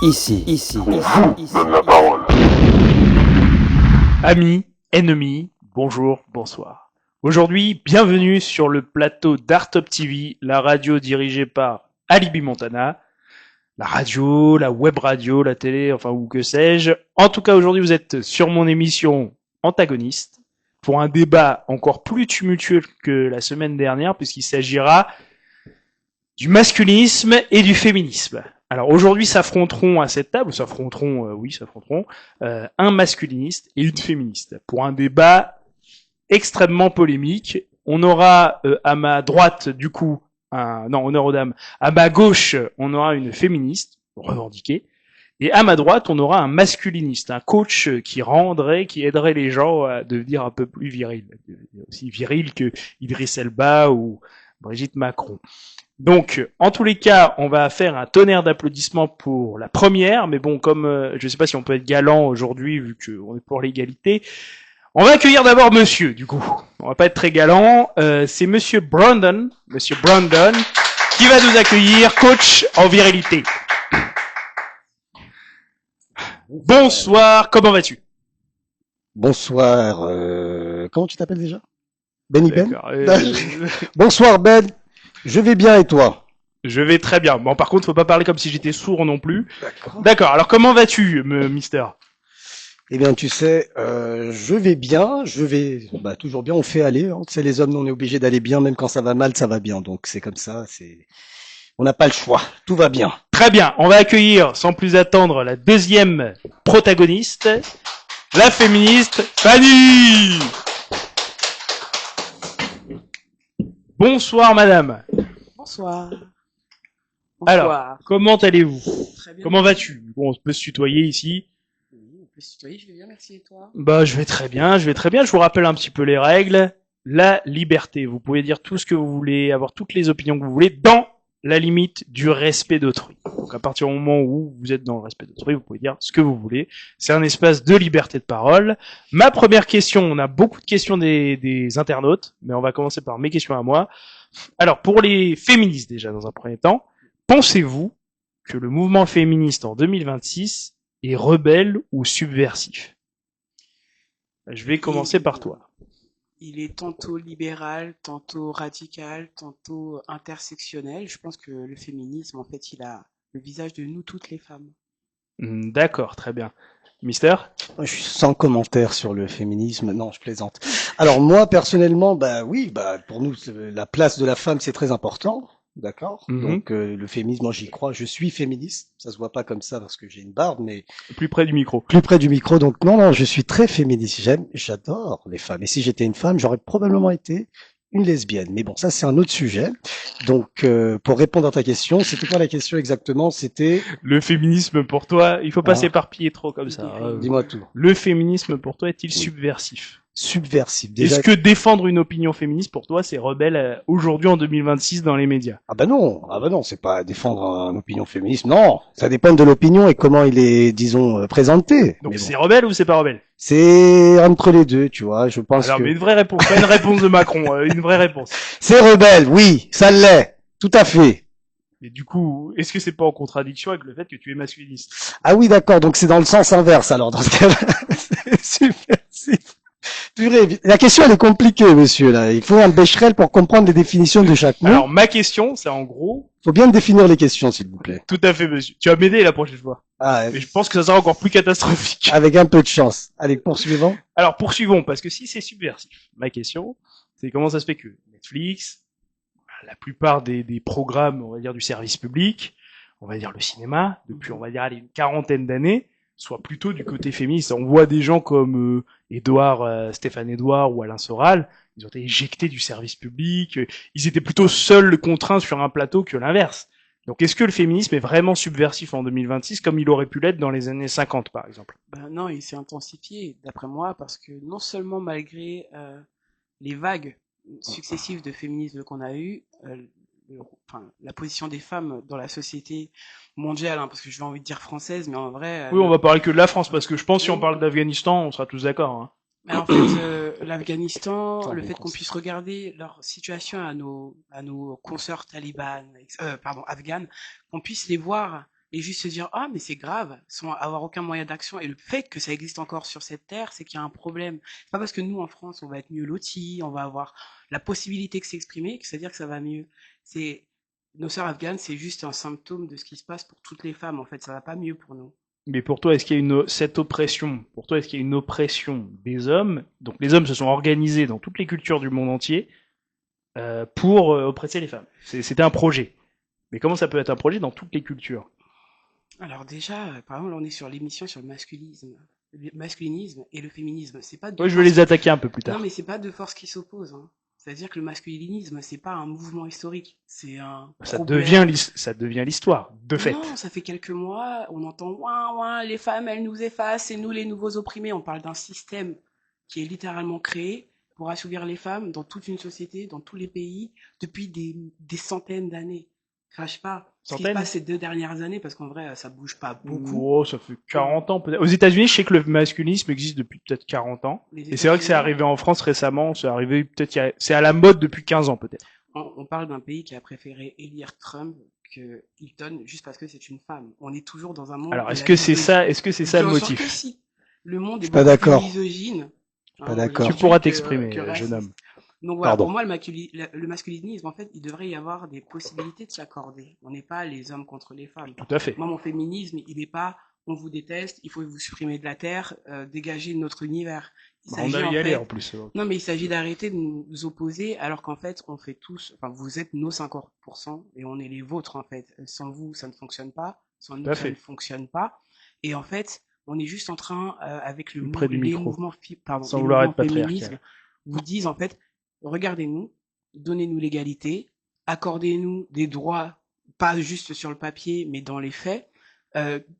Donne la parole. Amis, ennemis, bonjour, bonsoir. Aujourd'hui, bienvenue sur le plateau d'Artop TV, la radio dirigée par Alibi Montana. La radio, la web radio, la télé, enfin ou que sais-je. En tout cas, aujourd'hui, vous êtes sur mon émission Antagoniste pour un débat encore plus tumultueux que la semaine dernière, puisqu'il s'agira du masculinisme et du féminisme. Alors aujourd'hui s'affronteront à cette table, s'affronteront un masculiniste et une féministe pour un débat extrêmement polémique. On aura à ma droite du coup, honneur aux dames, à ma gauche on aura une féministe revendiquée et à ma droite on aura un masculiniste, un coach qui aiderait les gens à devenir un peu plus viril, aussi viril que Idriss Elba ou Brigitte Macron. Donc, en tous les cas, on va faire un tonnerre d'applaudissements pour la première, mais bon, comme je sais pas si on peut être galant aujourd'hui, vu qu'on est pour l'égalité, on va accueillir d'abord monsieur, du coup. On va pas être très galant, c'est monsieur Brandon, qui va nous accueillir, coach en virilité. Bonsoir, comment vas-tu? Bonsoir, comment tu t'appelles déjà? Benny Ben? D'accord, Bonsoir Ben, je vais bien et toi? Je vais très bien. Bon, par contre, faut pas parler comme si j'étais sourd non plus. D'accord, alors comment vas-tu, mister? Eh bien, tu sais, je vais bien, toujours bien, on fait aller, hein. Tu sais, les hommes, on est obligé d'aller bien, même quand ça va mal, ça va bien, donc c'est comme ça, on n'a pas le choix, tout va bien. Très bien, on va accueillir sans plus attendre la deuxième protagoniste, la féministe Fanny. Bonsoir madame. Bonsoir. Alors, comment allez-vous? Très bien. Comment vas-tu? Bon, on peut se tutoyer ici. Oui, on peut se tutoyer, je vais bien, merci, et toi? Bah, je vais très bien. Je vous rappelle un petit peu les règles. La liberté. Vous pouvez dire tout ce que vous voulez, avoir toutes les opinions que vous voulez, dans la limite du respect d'autrui. Donc, à partir du moment où vous êtes dans le respect d'autrui, vous pouvez dire ce que vous voulez. C'est un espace de liberté de parole. Ma première question, on a beaucoup de questions des internautes, mais on va commencer par mes questions à moi. Alors, pour les féministes déjà, dans un premier temps, pensez-vous que le mouvement féministe en 2026 est rebelle ou subversif? Je vais commencer par toi. Il est tantôt libéral, tantôt radical, tantôt intersectionnel. Je pense que le féminisme, en fait, il a le visage de nous toutes les femmes. D'accord, très bien. Mister? Je suis sans commentaire sur le féminisme, non, je plaisante. Alors moi, personnellement, pour nous, la place de la femme, c'est très important. D'accord. Donc le féminisme, moi j'y crois. Je suis féministe. Ça se voit pas comme ça parce que j'ai une barbe, mais plus près du micro. Plus près du micro. Donc non, je suis très féministe. J'adore les femmes. Et si j'étais une femme, j'aurais probablement été une lesbienne. Mais bon, ça c'est un autre sujet. Donc pour répondre à ta question, c'était quoi la question exactement? C'était le féminisme pour toi. Il faut pas s'éparpiller trop comme ça. Dis-moi tout. Le féminisme pour toi est-il subversif? Subversif. Déjà... Est-ce que défendre une opinion féministe pour toi c'est rebelle aujourd'hui en 2026 dans les médias? Ah bah non, c'est pas défendre une opinion féministe. Non, ça dépend de l'opinion et comment il est, disons, présenté. Donc c'est rebelle ou c'est pas rebelle? C'est entre les deux, tu vois. Je pense Alors, mais une vraie réponse, pas une réponse de Macron, une vraie réponse. C'est rebelle, oui, ça l'est, tout à fait. Et du coup, est-ce que c'est pas en contradiction avec le fait que tu es masculiniste? Ah oui, d'accord, donc c'est dans le sens inverse alors dans ce cas-là. C'est subversif. Purée, la question elle est compliquée, monsieur, là. Il faut un Becherel pour comprendre les définitions de chaque mot. Alors, ma question, c'est en gros... Faut bien définir les questions, s'il vous plaît. Tout à fait, monsieur. Tu vas m'aider la prochaine fois. Ah, mais je pense que ça sera encore plus catastrophique. Avec un peu de chance. Allez, poursuivons. Alors, poursuivons, parce que si c'est subversif, ma question, c'est comment ça se fait que Netflix, la plupart des programmes, on va dire, du service public, on va dire le cinéma, depuis, on va dire, une quarantaine d'années, soit plutôt du côté féministe. On voit des gens comme Stéphane Edouard ou Alain Soral, ils ont été éjectés du service public, ils étaient plutôt seuls contraints sur un plateau que l'inverse. Donc est-ce que le féminisme est vraiment subversif en 2026 comme il aurait pu l'être dans les années 50 par exemple? Non, il s'est intensifié d'après moi parce que non seulement malgré les vagues successives de féminisme qu'on a eues, la position des femmes dans la société mondiale, parce que je vais envie de dire française, mais en vrai... Oui, on va parler que de la France, parce que je pense que si on parle d'Afghanistan, on sera tous d'accord. Hein. Mais en fait, l'Afghanistan, le fait qu'on puisse regarder leur situation à nos consoeurs talibanes, afghanes, qu'on puisse les voir et juste se dire ah mais c'est grave sans avoir aucun moyen d'action, et le fait que ça existe encore sur cette terre, c'est qu'il y a un problème. C'est pas parce que nous en France on va être mieux lotis, on va avoir la possibilité de s'exprimer que c'est-à-dire que ça va mieux. C'est nos sœurs afghanes, c'est juste un symptôme de ce qui se passe pour toutes les femmes, en fait, ça va pas mieux pour nous. Mais pour toi, est-ce qu'il y a cette oppression? Pour toi, est-ce qu'il y a une oppression des hommes? Donc les hommes se sont organisés dans toutes les cultures du monde entier pour oppresser les femmes. C'était un projet. Mais comment ça peut être un projet dans toutes les cultures? Alors déjà, par exemple, on est sur l'émission sur le masculinisme. Le masculinisme et le féminisme, c'est pas deux Ouais, je vais forces. les attaquer un peu plus Non, tard. mais c'est pas deux forces qui s'opposent, hein. C'est-à-dire que le masculinisme, c'est pas un mouvement historique, c'est un problème. Ça devient l'histoire, de fait. Non, ça fait quelques mois, on entend ouin ouin, les femmes elles nous effacent, c'est nous les nouveaux opprimés. On parle d'un système qui est littéralement créé pour assouvir les femmes dans toute une société, dans tous les pays, depuis des centaines d'années. Enfin, je sais pas ce qui se Centaines? passe ces 2 dernières années, parce qu'en vrai, ça bouge pas beaucoup. Oh, ça fait 40 ans peut-être. Aux États-Unis, je sais que le masculinisme existe depuis peut-être 40 ans. Les Et c'est vrai que c'est États-Unis, arrivé en France récemment. C'est arrivé peut-être, c'est à la mode depuis 15 ans peut-être. on parle d'un pays qui a préféré élire Trump que Hilton juste parce que c'est une femme. On est toujours dans un monde Alors, de est-ce la que c'est misogynie. ça, est-ce que c'est ça le Bien sûr que motif? si. Le monde est Pas beaucoup plus d'accord. misogyne, Pas d'accord. Tu aujourd'hui pourras que t'exprimer, jeune raciste. homme. Donc voilà, Pardon. pour moi, le masculinisme, en fait, il devrait y avoir des possibilités de s'accorder. On n'est pas les hommes contre les femmes. Tout à fait. Moi, mon féminisme, il n'est pas on vous déteste, il faut vous supprimer de la terre, dégager notre univers. Il On s'agit va en y aller fait en plus. non, mais il s'agit d'arrêter de nous opposer, alors qu'en fait, on fait tous, enfin, vous êtes nos 50% et on est les vôtres, en fait. Sans vous, ça ne fonctionne pas. Sans Tout nous, à ça fait. ne fonctionne pas. Et en fait, on est juste en train, avec Plus près du les micro. mouvements, Sans les vouloir mouvements être patriarcal. féministes, vous disent, en fait, regardez-nous, donnez-nous l'égalité, accordez-nous des droits, pas juste sur le papier, mais dans les faits.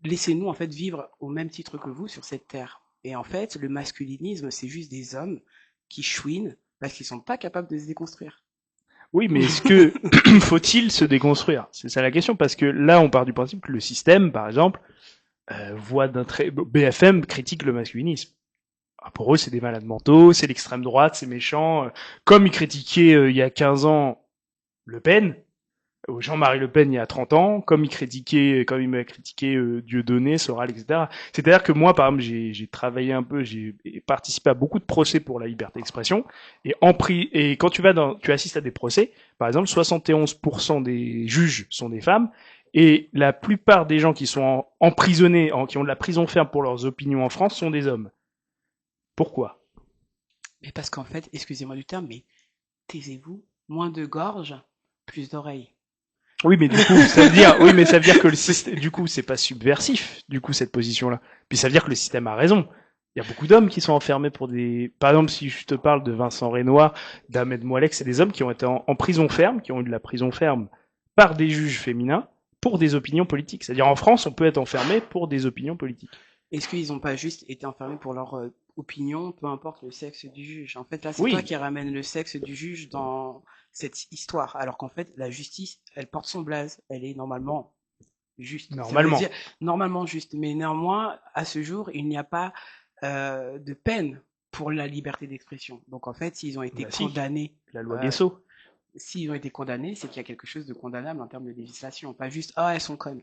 Laissez-nous, en fait, vivre au même titre que vous sur cette terre. Et en fait, le masculinisme, c'est juste des hommes qui chouinent parce qu'ils sont pas capables de se déconstruire. Oui, mais est-ce que faut-il se déconstruire? C'est ça la question, parce que là, on part du principe que le système, par exemple, voit d'un trait. BFM critique le masculinisme. Ah, pour eux, c'est des malades mentaux, c'est l'extrême droite, c'est méchant. Comme ils critiquaient il y a 15 ans Le Pen, Jean-Marie Le Pen il y a 30 ans, comme il m'a critiqué Dieudonné, Soral, etc. C'est-à-dire que moi, par exemple, j'ai travaillé un peu, j'ai participé à beaucoup de procès pour la liberté d'expression, et quand tu assistes à des procès, par exemple, 71% des juges sont des femmes, et la plupart des gens qui sont emprisonnés, qui ont de la prison ferme pour leurs opinions en France, sont des hommes. Pourquoi? Mais parce qu'en fait, excusez-moi du terme, mais taisez-vous, moins de gorge, plus d'oreilles. Oui, mais du coup, ça veut dire que le système, du coup, c'est pas subversif, du coup, cette position-là. Puis ça veut dire que le système a raison. Il y a beaucoup d'hommes qui sont enfermés pour des, par exemple, si je te parle de Vincent Renoir, d'Ahmed Moalek, c'est des hommes qui ont été en prison ferme, qui ont eu de la prison ferme par des juges féminins pour des opinions politiques. C'est-à-dire en France, on peut être enfermé pour des opinions politiques. Est-ce qu'ils n'ont pas juste été enfermés pour leur opinion, peu importe le sexe du juge? En fait, là, c'est Oui. toi qui ramène le sexe du juge dans cette histoire, alors qu'en fait, la justice, elle porte son blaze, elle est normalement juste. Normalement. Ça veut dire, normalement juste, mais néanmoins, à ce jour, il n'y a pas de peine pour la liberté d'expression. Donc en fait, s'ils ont été Bah, si. condamnés, La loi Guesso. s'ils ont été condamnés, c'est qu'il y a quelque chose de condamnable en termes de législation, pas juste ah elles sont connes.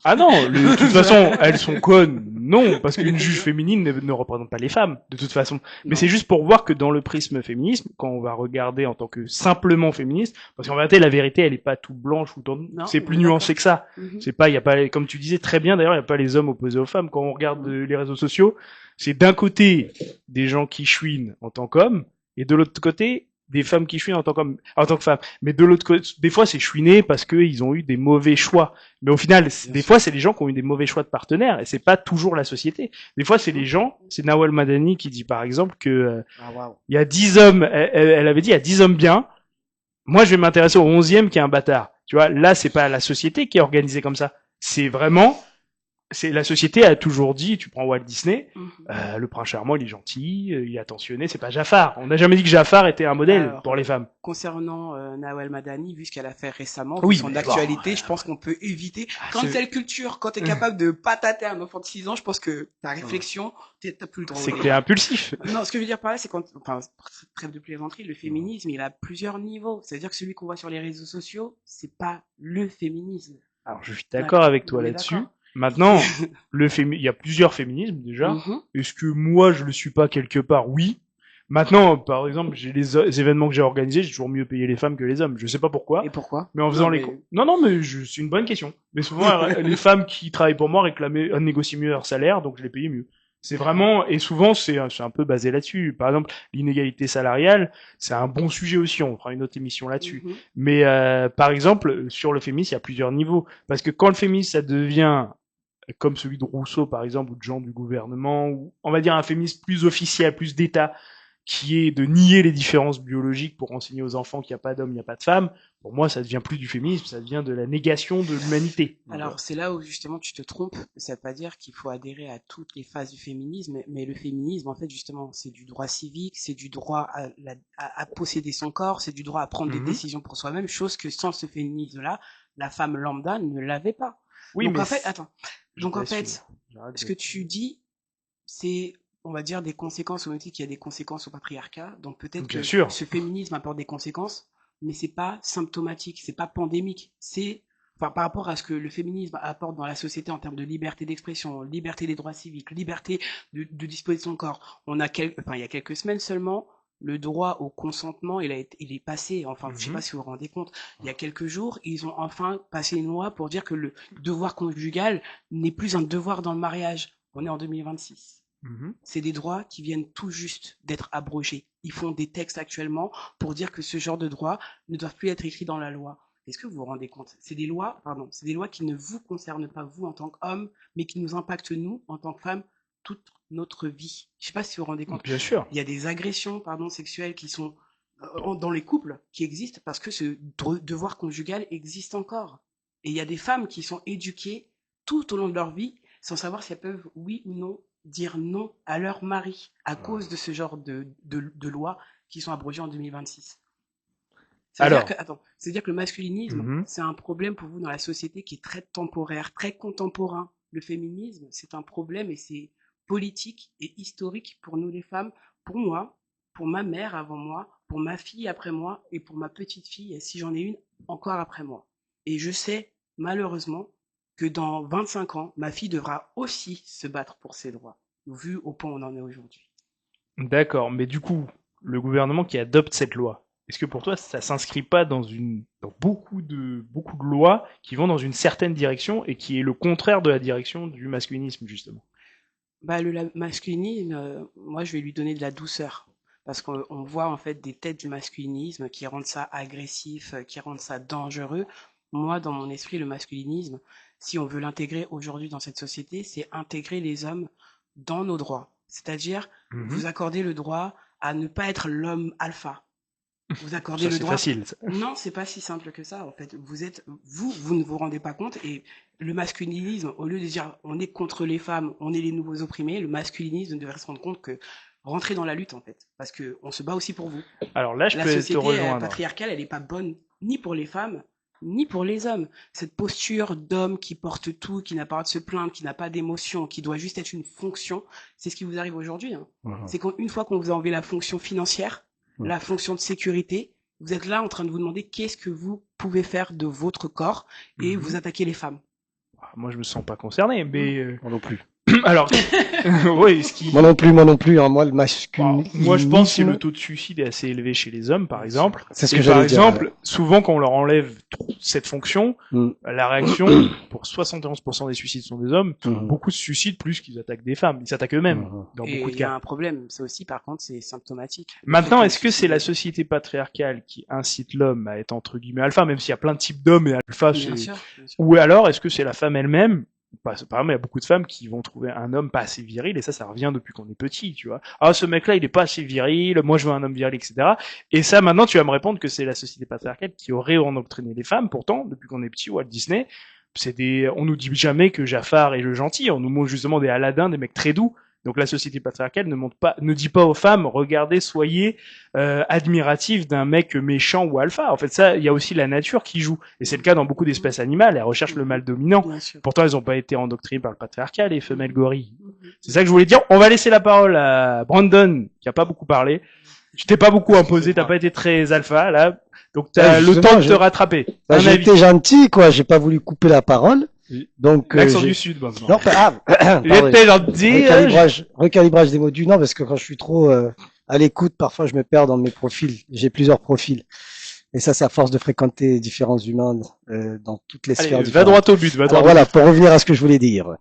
Ah non, de toute façon, elles sont connes. Non, parce qu'une juge féminine ne représente pas les femmes, de toute façon. Mais Non. c'est juste pour voir que dans le prisme féminisme, quand on va regarder en tant que simplement féministe, parce qu'en vérité, la vérité, elle est pas tout blanche ou Non, c'est plus on est nuancé que ça. Mhm. C'est pas, il y a pas, comme tu disais très bien d'ailleurs, il y a pas les hommes opposés aux femmes. Quand on regarde les réseaux sociaux, c'est d'un côté des gens qui chouinent en tant qu'hommes, et de l'autre côté des femmes qui chouinent en tant que femmes. Mais de l'autre côté, des fois c'est chouiné parce qu'ils ont eu des mauvais choix. Mais au final, des fois c'est les gens qui ont eu des mauvais choix de partenaires, et c'est pas toujours la société. Des fois c'est les gens, c'est Nawal Madani qui dit par exemple que il y a 10 hommes, elle avait dit il y a 10 hommes bien, moi je vais m'intéresser au 11e qui est un bâtard. Tu vois, là c'est pas la société qui est organisée comme ça. C'est vraiment, c'est la société a toujours dit, tu prends Walt Disney, le prince charmant il est gentil, il est attentionné, c'est pas Jafar. On n'a jamais dit que Jafar était un modèle Alors, pour les femmes. Concernant Nawal Madani, vu ce qu'elle a fait récemment, Oui, vu son mais actualité, bon, je pense qu'on peut éviter. Ah, Quand c'est- telle culture, quand t'es capable de patater un enfant de 6 ans, je pense que ta réflexion, t'as plus le droit. C'est que t'es impulsif. Non, ce que je veux dire par là, c'est quand, enfin, trêve de plaisanterie, le féminisme, il a plusieurs niveaux. C'est-à-dire que celui qu'on voit sur les réseaux sociaux, c'est pas le féminisme. Alors, je suis d'accord avec toi là-dessus. Maintenant, il y a plusieurs féminismes déjà. Est-ce que moi je le suis pas quelque part? Oui. Maintenant, par exemple, j'ai les événements que j'ai organisés, j'ai toujours mieux payé les femmes que les hommes. Je sais pas pourquoi. Et pourquoi? Mais en faisant non, mais c'est une bonne question. Mais souvent, les femmes qui travaillent pour moi négocient mieux leur salaire, donc je les payais mieux. C'est vraiment, et souvent, c'est un peu basé là-dessus. Par exemple, l'inégalité salariale, c'est un bon sujet aussi. On fera une autre émission là-dessus. Mais, par exemple, sur le féminisme, il y a plusieurs niveaux. Parce que quand le féminisme, ça devient comme celui de Rousseau, par exemple, ou de gens du gouvernement, ou on va dire un féminisme plus officiel, plus d'État, qui est de nier les différences biologiques pour enseigner aux enfants qu'il n'y a pas d'homme, il n'y a pas de femme, pour moi, ça devient plus du féminisme, ça devient de la négation de l'humanité. Alors, c'est là où, justement, tu te trompes. Ça veut pas dire qu'il faut adhérer à toutes les phases du féminisme, mais le féminisme, en fait, justement, c'est du droit civique, c'est du droit à posséder son corps, c'est du droit à prendre des décisions pour soi-même, chose que sans ce féminisme-là, la femme lambda ne l'avait pas. Oui, donc, en fait, ce que tu dis, c'est, on va dire, des conséquences au même titre qu'il y a des conséquences au patriarcat. Donc peut-être que ce féminisme apporte des conséquences, mais c'est pas symptomatique, c'est pas pandémique. C'est par rapport à ce que le féminisme apporte dans la société en termes de liberté d'expression, liberté des droits civiques, liberté de disposer de son corps. Il y a quelques semaines seulement, le droit au consentement, il est passé. Enfin, je sais pas si vous vous rendez compte. Il y a quelques jours, ils ont enfin passé une loi pour dire que le devoir conjugal n'est plus un devoir dans le mariage. On est en 2026. C'est des droits qui viennent tout juste d'être abrogés. Ils font des textes actuellement pour dire que ce genre de droits ne doivent plus être écrits dans la loi. Est-ce que vous vous rendez compte? C'est des lois qui ne vous concernent pas vous en tant qu'homme, mais qui nous impactent nous en tant que femmes toute notre vie. Je sais pas si vous vous rendez compte. Bien sûr. Il y a des agressions, sexuelles qui sont dans les couples qui existent parce que ce devoir conjugal existe encore. Et il y a des femmes qui sont éduquées tout au long de leur vie sans savoir si elles peuvent, oui ou non, dire non à leur mari à cause de ce genre de lois qui sont abrogées en 2026. C'est-à-dire que le masculinisme, c'est un problème pour vous dans la société qui est très temporaire, très contemporain. Le féminisme, c'est un problème et c'est politique et historique pour nous les femmes, pour moi, pour ma mère avant moi, pour ma fille après moi et pour ma petite fille, et si j'en ai une, encore après moi. Et je sais, malheureusement, que dans 25 ans, ma fille devra aussi se battre pour ses droits, vu au point où on en est aujourd'hui. D'accord, mais du coup, le gouvernement qui adopte cette loi, est-ce que pour toi, ça s'inscrit pas dans beaucoup de lois qui vont dans une certaine direction et qui est le contraire de la direction du masculinisme, justement? Le masculinisme, moi, je vais lui donner de la douceur. Parce qu'on voit, en fait, des têtes du masculinisme qui rendent ça agressif, qui rendent ça dangereux. Moi, dans mon esprit, le masculinisme, si on veut l'intégrer aujourd'hui dans cette société, c'est intégrer les hommes dans nos droits. C'est-à-dire, vous accorder le droit à ne pas être l'homme alpha. Vous accordez le droit. C'est facile. Ça. Non, c'est pas si simple que ça. En fait, vous ne vous rendez pas compte. Et le masculinisme, au lieu de dire on est contre les femmes, on est les nouveaux opprimés, le masculinisme devrait se rendre compte que rentrer dans la lutte, en fait, parce que on se bat aussi pour vous. Alors là, la société patriarcale, elle est pas bonne ni pour les femmes ni pour les hommes. Cette posture d'homme qui porte tout, qui n'a pas de se plaindre, qui n'a pas d'émotion, qui doit juste être une fonction, c'est ce qui vous arrive aujourd'hui. C'est qu'une fois qu'on vous a enlevé la fonction financière, la fonction de sécurité, vous êtes là en train de vous demander qu'est-ce que vous pouvez faire de votre corps et vous attaquez les femmes. Moi, je me sens pas concerné, mais moi non plus. Alors, oui, moi non plus. Moi, le masculinisme. Moi, je pense que le taux de suicide est assez élevé chez les hommes, par exemple. C'est ce que j'allais dire. Par exemple, souvent, quand on leur enlève cette fonction, la réaction, pour 71% des suicides sont des hommes, beaucoup se suicident plus qu'ils attaquent des femmes. Ils s'attaquent eux-mêmes, dans beaucoup de cas. Il y a un problème. C'est aussi, par contre, c'est symptomatique. Maintenant, est-ce que c'est la société patriarcale qui incite l'homme à être entre guillemets alpha, même s'il y a plein de types d'hommes et alpha, bien sûr. Ou alors, est-ce que c'est la femme elle-même? Par exemple, il y a beaucoup de femmes qui vont trouver un homme pas assez viril, et ça revient depuis qu'on est petit, tu vois. Ah, ce mec-là, il est pas assez viril, moi je veux un homme viril, etc. Et ça, maintenant, tu vas me répondre que c'est la société patriarcale qui aurait endoctriné les femmes, pourtant, depuis qu'on est petit, Walt Disney, on nous dit jamais que Jafar est le gentil, on nous montre justement des Aladdin, des mecs très doux. Donc la société patriarcale ne dit pas aux femmes, regardez, soyez admiratifs d'un mec méchant ou alpha. En fait, ça, il y a aussi la nature qui joue. Et c'est le cas dans beaucoup d'espèces animales. Elles recherchent le mâle dominant. Pourtant, elles n'ont pas été endoctrinées par le patriarcat, les femelles gorilles. C'est ça que je voulais dire. On va laisser la parole à Brandon, qui a pas beaucoup parlé. Tu t'es pas beaucoup imposé, t'as pas été très alpha, là. Donc t'as le temps de te rattraper. Bah, j'ai été gentil, quoi. J'ai pas voulu couper la parole. Donc, l'accent du sud, maintenant. Non, j'étais gentil. Recalibrage des mots du non, parce que quand je suis trop à l'écoute, parfois je me perds dans mes profils. J'ai plusieurs profils. Et ça, c'est à force de fréquenter différents humains dans toutes les sphères différentes. Va droit au but. Voilà, pour revenir à ce que je voulais dire.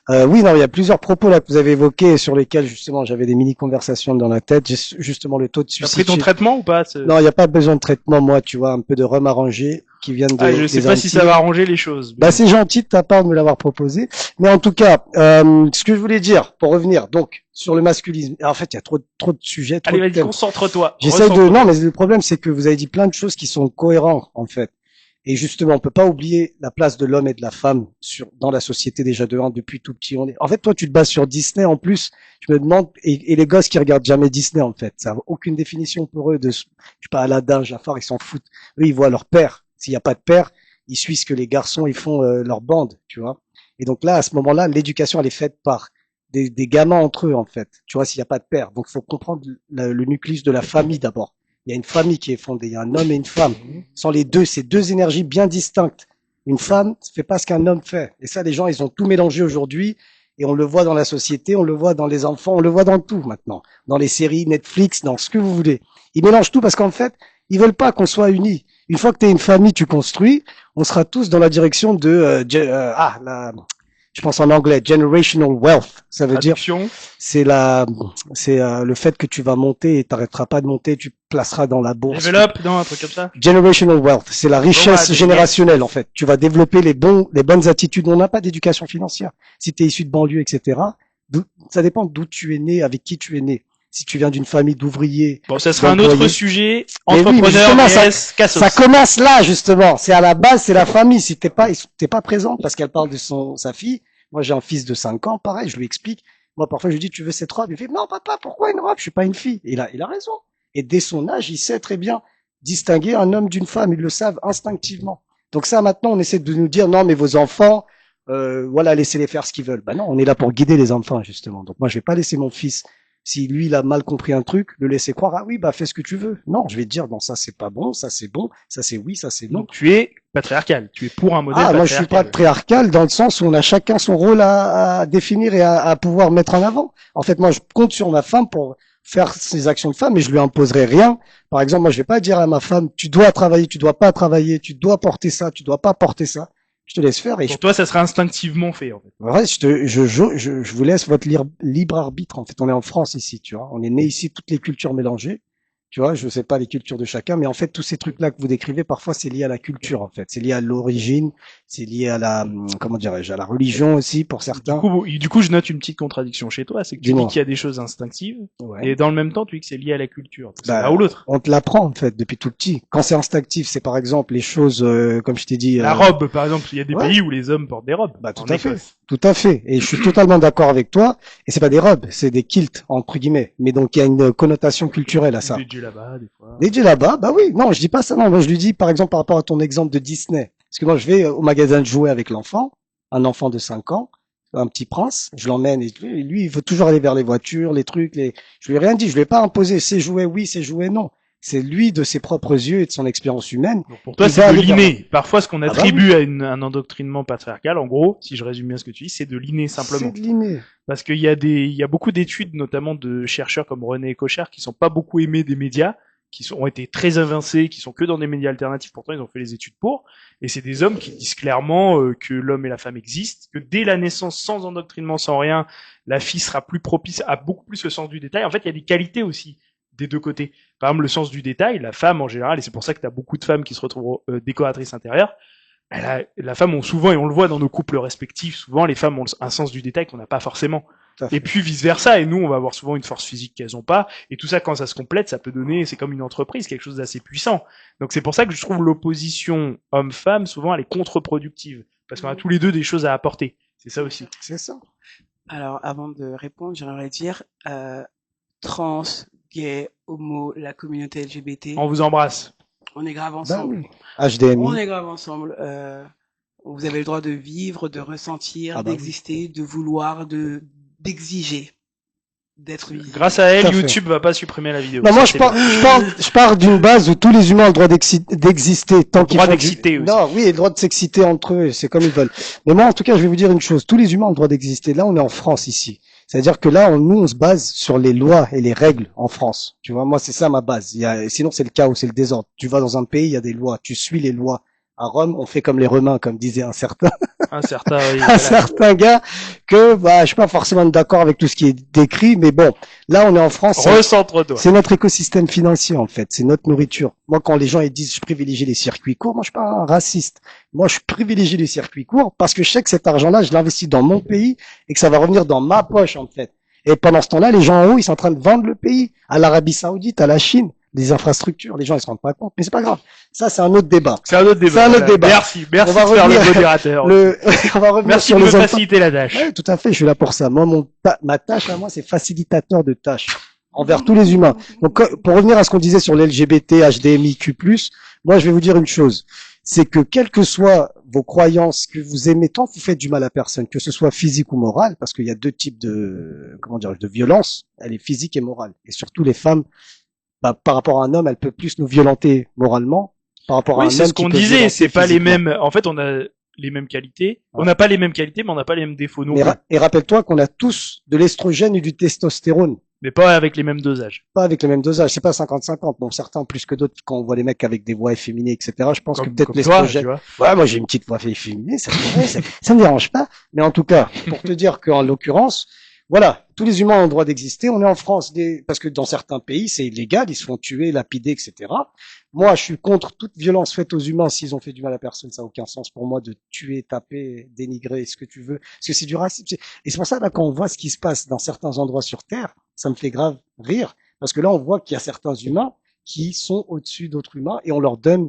Oui, non, il y a plusieurs propos là que vous avez évoqués sur lesquels justement j'avais des mini-conversations dans la tête. J'ai justement le taux de suicide. T'as pris ton traitement ou pas? Non, il n'y a pas besoin de traitement, moi, tu vois, un peu de rhum arrangé qui viennent de. Je sais pas si ça va arranger les choses. Bah, c'est gentil de ta part de me l'avoir proposé. Mais en tout cas, ce que je voulais dire, pour revenir, donc, sur le masculisme. En fait, il y a trop de sujets. Allez, vas-y, concentre-toi. J'essaie de, non, mais le problème, c'est que vous avez dit plein de choses qui sont cohérentes, en fait. Et justement, on peut pas oublier la place de l'homme et de la femme dans la société déjà depuis tout petit. En fait, toi, tu te bases sur Disney en plus. Je me demande, et les gosses qui regardent jamais Disney, en fait, ça n'a aucune définition pour eux je sais pas, Aladdin, Jafar, ils s'en foutent. Eux, ils voient leur père. S'il n'y a pas de père, ils suivent ce que les garçons, ils font leur bande, tu vois. Et donc là, à ce moment-là, l'éducation, elle est faite par des gamins entre eux, en fait. Tu vois, s'il n'y a pas de père. Donc, il faut comprendre le nucléus de la famille d'abord. Il y a une famille qui est fondée, il y a un homme et une femme. Sans les deux, c'est deux énergies bien distinctes. Une femme ne fait pas ce qu'un homme fait. Et ça, les gens, ils ont tout mélangé aujourd'hui. Et on le voit dans la société, on le voit dans les enfants, on le voit dans tout maintenant. Dans les séries, Netflix, dans ce que vous voulez. Ils mélangent tout parce qu'en fait, ils veulent pas qu'on soit unis. Une fois que tu es une famille, tu construis, on sera tous dans la direction de je pense en anglais, generational wealth. Ça veut dire, c'est le fait que tu vas monter et t'arrêteras pas de monter, tu placeras dans la bourse. Develop, non, un truc comme ça. Generational wealth, c'est la richesse générationnelle, en fait. Tu vas développer les bonnes attitudes. On n'a pas d'éducation financière. Si tu es issu de banlieue, etc., ça dépend d'où tu es né, avec qui tu es né. Si tu viens d'une famille d'ouvriers. Bon, ça sera un autre sujet. Entrepreneur, ça commence là, justement. C'est à la base, c'est la famille. Si t'es pas présente parce qu'elle parle de sa fille. Moi, j'ai un fils de 5 ans, pareil, je lui explique. Moi, parfois, je lui dis, tu veux cette robe? Il fait, non, papa, pourquoi une robe? Je suis pas une fille. Et il a raison. Et dès son âge, il sait très bien distinguer un homme d'une femme. Ils le savent instinctivement. Donc ça, maintenant, on essaie de nous dire, non, mais vos enfants, voilà, laissez-les faire ce qu'ils veulent. Ben non, on est là pour guider les enfants, justement. Donc moi, je vais pas laisser mon fils, si lui, il a mal compris un truc, le laisser croire, ah oui, bah, fais ce que tu veux. Non, je vais te dire, non, ça, c'est pas bon, ça, c'est bon, ça, c'est oui, ça, c'est non. Donc, tu es patriarcal. Tu es pour un modèle patriarcal. Moi, je suis patriarcal dans le sens où on a chacun son rôle à définir et à pouvoir mettre en avant. En fait, moi, je compte sur ma femme pour faire ses actions de femme, mais je lui imposerai rien. Par exemple, moi, je vais pas dire à ma femme, tu dois travailler, tu dois pas travailler, tu dois porter ça, tu dois pas porter ça. Je te laisse faire. Et pour toi, ça sera instinctivement fait, en fait. Ouais, je vous laisse votre libre arbitre. En fait, on est en France ici, tu vois. On est né ici, toutes les cultures mélangées. Tu vois, je sais pas les cultures de chacun, mais en fait, tous ces trucs-là que vous décrivez, parfois, c'est lié à la culture, en fait. C'est lié à l'origine, c'est lié à comment dirais-je, à la religion aussi, pour certains. Du coup, je note une petite contradiction chez toi, c'est que tu dis qu'il y a des choses instinctives, et dans le même temps, tu dis que c'est lié à la culture. C'est l'un ou l'autre. On te l'apprend, en fait, depuis tout petit. Quand c'est instinctif, c'est par exemple les choses, comme je t'ai dit. La robe, par exemple. Il y a des pays où les hommes portent des robes. Bah, tout à fait. Tout à fait. Et je suis totalement d'accord avec toi. Et c'est pas des robes, c'est des kilts, entre guillemets. Mais donc, il y a une connotation culturelle à ça. Des djellabas, des fois. Des djellabas, bah oui. Non, je dis pas ça. Non, moi, je lui dis, par exemple, par rapport à ton exemple de Disney. Parce que moi, je vais au magasin de jouets avec l'enfant, un enfant de 5 ans, un petit prince. Je l'emmène et lui, il veut toujours aller vers les voitures, les trucs, je lui ai rien dit. Je lui ai pas imposé ses jouets oui, ses jouets non. C'est lui de ses propres yeux et de son expérience humaine. Donc pour toi, c'est de l'inné. Parfois, ce qu'on attribue à un endoctrinement patriarcal, en gros, si je résume bien ce que tu dis, c'est de l'inné simplement. C'est de l'inné. Parce qu'il y a beaucoup d'études, notamment de chercheurs comme René Cochard, qui sont pas beaucoup aimés des médias, ont été très avancés, qui sont que dans des médias alternatifs. Pourtant, ils ont fait les études pour. Et c'est des hommes qui disent clairement que l'homme et la femme existent, que dès la naissance, sans endoctrinement, sans rien, la fille sera plus propice à beaucoup plus le sens du détail. En fait, il y a des qualités aussi des deux côtés. Par exemple, le sens du détail, la femme en général, et c'est pour ça que tu as beaucoup de femmes qui se retrouvent décoratrices intérieures, la femme ont souvent, et on le voit dans nos couples respectifs, souvent les femmes ont un sens du détail qu'on n'a pas forcément. Et puis vice versa, et nous on va avoir souvent une force physique qu'elles ont pas, et tout ça quand ça se complète, ça peut donner, c'est comme une entreprise, quelque chose d'assez puissant. Donc c'est pour ça que je trouve l'opposition homme-femme, souvent elle est contre-productive, parce qu'on a tous les deux des choses à apporter. C'est ça aussi. C'est ça. Alors avant de répondre, j'aimerais dire trans, gay, homo, la communauté LGBT. On vous embrasse. On est grave ensemble. Bah oui. HDMI. On est grave ensemble. Vous avez le droit de vivre, de ressentir, d'exister, de vouloir, d'exiger. d'être visible. Grâce à elle, Tout à fait. YouTube va pas supprimer la vidéo. Non, Ça, moi, c'est je pars d'une base où tous les humains ont le droit d'exister tant qu'ils droit font d'exciter aussi. Non, oui, et le droit de s'exciter entre eux, c'est comme ils veulent. Mais moi, en tout cas, je vais vous dire une chose. Tous les humains ont le droit d'exister. Là, on est en France, ici. C'est-à-dire que là, nous, on se base sur les lois et les règles en France. Tu vois, moi, c'est ça ma base. Sinon, c'est le chaos, c'est le désordre. Tu vas dans un pays, il y a des lois. Tu suis les lois. À Rome, on fait comme les Romains, comme disait un certain, Un certain, oui, un voilà. certain gars, que, je suis pas forcément d'accord avec tout ce qui est décrit, mais bon, là, on est en France. Recentre-toi. C'est notre écosystème financier, en fait. C'est notre nourriture. Moi, quand les gens ils disent je privilégie les circuits courts, moi, je suis pas un raciste. Moi, je privilégie les circuits courts parce que je sais que cet argent-là, je l'investis dans mon pays et que ça va revenir dans ma poche, en fait. Et pendant ce temps-là, les gens en haut, ils sont en train de vendre le pays à l'Arabie Saoudite, à la Chine, des infrastructures. Les gens, ils se rendent pas compte. Mais c'est pas grave. Ça, c'est un autre débat. C'est un autre débat. C'est un autre Voilà. débat. Merci On va de faire le revenir- modérateur. On va revenir Merci sur de me les hommes. faciliter la tâche. Ouais, tout à fait, je suis là pour ça. Moi, ma tâche à moi, c'est facilitateur de tâches envers tous les humains. Donc, pour revenir à ce qu'on disait sur l'LGBT, HDMIQ+, moi, je vais vous dire une chose. C'est que quelles que soient vos croyances, que vous aimez, tant que vous faites du mal à personne, que ce soit physique ou moral, parce qu'il y a deux types de, de violence. Elle est physique et morale. Et surtout les femmes, par rapport à un homme, elle peut plus nous violenter moralement par rapport à un Oui, homme. c'est ce qui qu'on peut disait. violenter C'est pas les physiquement. mêmes. En fait, on a les mêmes qualités. Ouais. On n'a pas les mêmes qualités, mais on n'a pas les mêmes défauts non Mais plus. et rappelle-toi qu'on a tous de l'estrogène et du testostérone. Mais pas avec les mêmes dosages. Pas avec le même dosage, c'est pas 50-50. Bon, certains plus que d'autres, quand on voit les mecs avec des voix efféminées, etc., je pense que peut-être Comme toi, tu l'estrogène. vois. Ouais, moi j'ai une petite voix efféminée, ça me dérange pas. Mais en tout cas, pour te dire qu'en l'occurrence, voilà, tous les humains ont le droit d'exister. On est en France, parce que dans certains pays, c'est illégal, ils se font tuer, lapider, etc. Moi, je suis contre toute violence faite aux humains s'ils ont fait du mal à personne. Ça n'a aucun sens pour moi de tuer, taper, dénigrer, ce que tu veux. Parce que c'est du racisme. Et c'est pour ça, là, quand on voit ce qui se passe dans certains endroits sur Terre, ça me fait grave rire. Parce que là, on voit qu'il y a certains humains qui sont au-dessus d'autres humains et on leur donne,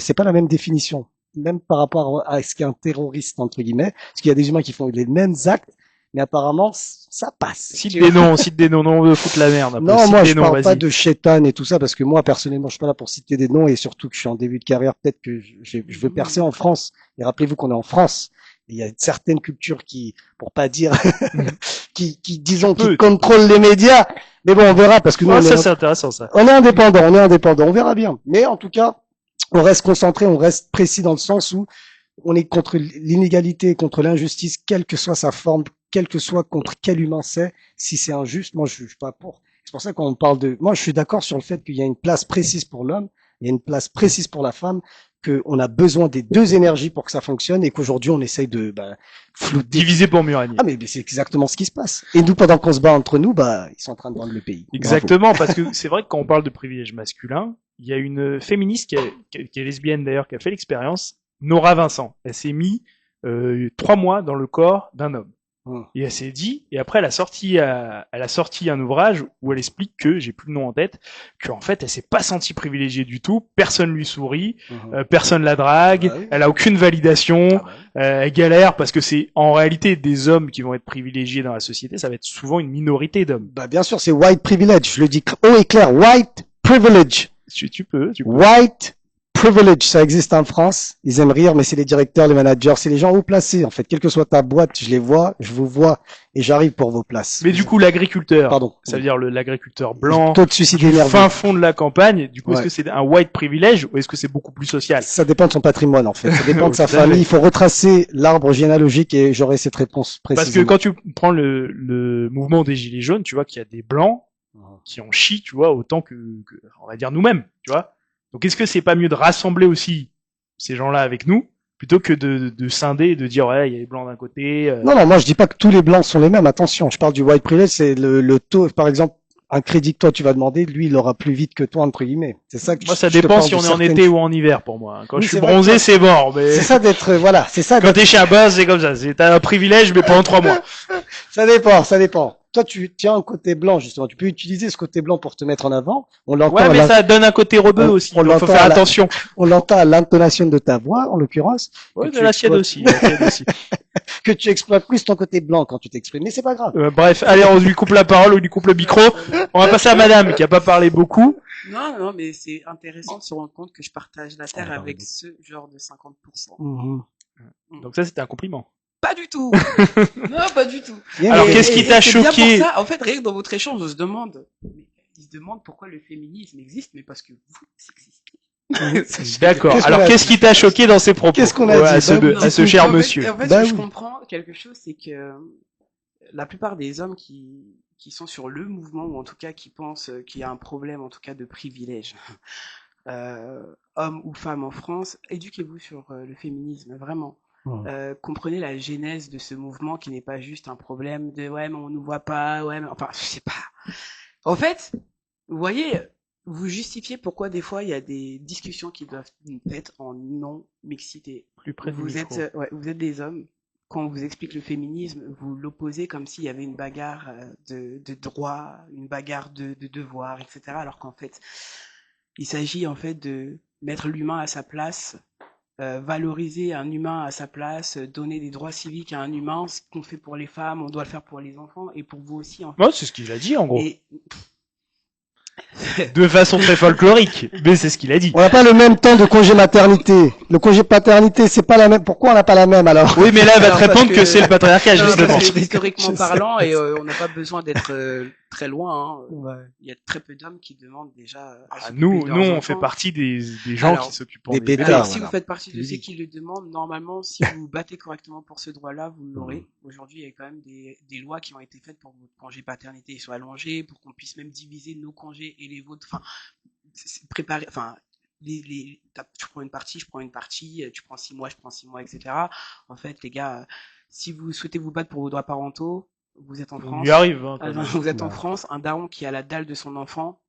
c'est pas la même définition. Même par rapport à ce qu'est un terroriste, entre guillemets. Parce qu'il y a des humains qui font les mêmes actes, mais apparemment, ça passe. Cite des noms, non, on veut foutre la merde. Non, Cite moi, des je noms, parle pas vas-y. de chétan et tout ça, parce que moi, personnellement, je suis pas là pour citer des noms, et surtout que je suis en début de carrière, peut-être que je veux percer en France. Et rappelez-vous qu'on est en France. Et il y a certaines cultures qui, pour pas dire, qui contrôlent les médias. Mais bon, on verra, parce que nous, Ça, c'est intéressant, ça. on est indépendant, on verra bien. Mais en tout cas, on reste concentré, on reste précis dans le sens où on est contre l'inégalité, contre l'injustice, quelle que soit sa forme, quel que soit contre quel humain c'est. Si c'est injuste, moi je suis pas pour. C'est pour ça qu'on parle de. Moi, je suis d'accord sur le fait qu'il y a une place précise pour l'homme, il y a une place précise pour la femme, qu'on a besoin des deux énergies pour que ça fonctionne, et qu'aujourd'hui on essaye de flouter. Divisé pour mieux régner. Ah mais c'est exactement ce qui se passe. Et nous, pendant qu'on se bat entre nous, ils sont en train de vendre le pays. Exactement, parce que c'est vrai que quand on parle de privilège masculin, il y a une féministe qui est lesbienne d'ailleurs, qui a fait l'expérience, Nora Vincent. Elle s'est mis 3 mois dans le corps d'un homme. Et elle s'est dit, et après elle a sorti un ouvrage où elle explique que, j'ai plus le nom en tête, qu'en fait elle s'est pas sentie privilégiée du tout, personne lui sourit, personne la drague, oui. elle a aucune validation, elle galère parce que c'est en réalité des hommes qui vont être privilégiés dans la société, ça va être souvent une minorité d'hommes. Bien sûr, c'est white privilege, je le dis haut et clair, white privilege. Tu peux. White privilege, ça existe en France. Ils aiment rire, mais c'est les directeurs, les managers, c'est les gens haut placés. En fait, quelle que soit ta boîte, je les vois, je vous vois, et j'arrive pour vos places. Mais du coup, l'agriculteur, Pardon. ça veut dire l'agriculteur blanc, taux de suicide du nerveux. fin fond de la campagne, du coup, est-ce Ouais. que c'est un white privilege ou est-ce que c'est beaucoup plus social? Ça dépend de son patrimoine, en fait. Ça dépend de sa Tout à fait. famille. Il faut retracer l'arbre généalogique et j'aurai cette réponse Parce précisément. que quand tu prends le mouvement des Gilets jaunes, tu vois qu'il y a des blancs qui en chient, tu vois, autant que on va dire nous-mêmes, tu vois. Donc est-ce que c'est pas mieux de rassembler aussi ces gens-là avec nous, plutôt que de scinder et de dire ouais, il y a les blancs d'un côté. Non, moi je dis pas que tous les blancs sont les mêmes. Attention, je parle du white privilege, c'est le taux. Par exemple, un crédit que toi tu vas demander, lui il aura plus vite que toi entre guillemets. C'est ça que Moi, ça je te dépend parle si de on est en certaines- été ou en hiver pour moi. Quand Oui, je suis c'est vrai bronzé, que- c'est mort. Mais C'est ça d'être voilà, c'est ça. quand t'es chez un boss, c'est comme ça. T'as un privilège, mais pendant 3 mois. Ça dépend. Toi, tu tiens un côté blanc, justement. Tu peux utiliser ce côté blanc pour te mettre en avant. On l'entend, Ouais, mais ça donne un côté rebeu on- aussi. on Il faut l'entend faire à la- attention. on l'entend à l'intonation de ta voix, en l'occurrence. Ouais, que de tu la sienne exploites- aussi. la sienne aussi. Que tu exploites plus ton côté blanc quand tu t'exprimes. Mais c'est pas grave. Bref, allez, on lui coupe la parole, on lui coupe le micro. On va passer à madame qui a pas parlé beaucoup. Non, mais c'est intéressant de se rendre compte que je partage la Terre avec ce genre de 50%. Mhm. Donc ça, c'était un compliment. pas du tout. Non, pas du tout. Alors, qu'est-ce qui t'a choqué? C'est bien pour ça, en fait, rien que dans votre échange, ils se demandent pourquoi le féminisme existe, mais parce que vous existez. D'accord. Alors, qu'est-ce qui t'a choqué dans ces propos? Qu'est-ce qu'on a dit à ce cher monsieur? En fait, je comprends quelque chose, c'est que la plupart des hommes qui sont sur le mouvement, ou en tout cas qui pensent qu'il y a un problème, en tout cas de privilège, hommes ou femmes en France, éduquez-vous sur le féminisme, vraiment. Comprenez la genèse de ce mouvement qui n'est pas juste un problème de ouais mais on nous voit pas, ouais mais enfin je sais pas. En fait, vous voyez, vous justifiez pourquoi des fois il y a des discussions qui doivent être faites en non-mixité. Plus près du vous êtes des hommes. Quand on vous explique le féminisme, vous l'opposez comme s'il y avait une bagarre de droits, une bagarre de devoirs, etc. Alors qu'en fait, il s'agit en fait de mettre l'humain à sa place, valoriser un humain à sa place, donner des droits civiques à un humain. Ce qu'on fait pour les femmes, on doit le faire pour les enfants et pour vous aussi. En fait. Ouais, c'est ce qu'il a dit en gros. Et... de façon très folklorique, mais c'est ce qu'il a dit. On n'a pas le même temps de congé maternité. Le congé paternité, c'est pas la même. Pourquoi on n'a pas la même alors? Oui, mais là, elle va te répondre que c'est le patriarcat, justement. Historiquement parlant, et on n'a pas besoin d'être très loin. Hein. Ouais. Il y a très peu d'hommes qui demandent déjà. Nous, on fait partie des gens qui s'occupent des bêtas. Alors, si vous faites partie de ceux qui le demandent, normalement, si vous vous battez correctement pour ce droit-là, vous l'aurez. Aujourd'hui, il y a quand même des lois qui ont été faites pour que votre congé paternité soit allongé, pour qu'on puisse même diviser nos congés et les vôtres. Enfin, préparer. Enfin, tu prends une partie, je prends une partie, tu prends 6 mois, je prends 6 mois, etc. En fait, les gars, si vous souhaitez vous battre pour vos droits parentaux, vous êtes en France. On y arrive. Hein, vous êtes en France, un daron qui a la dalle de son enfant,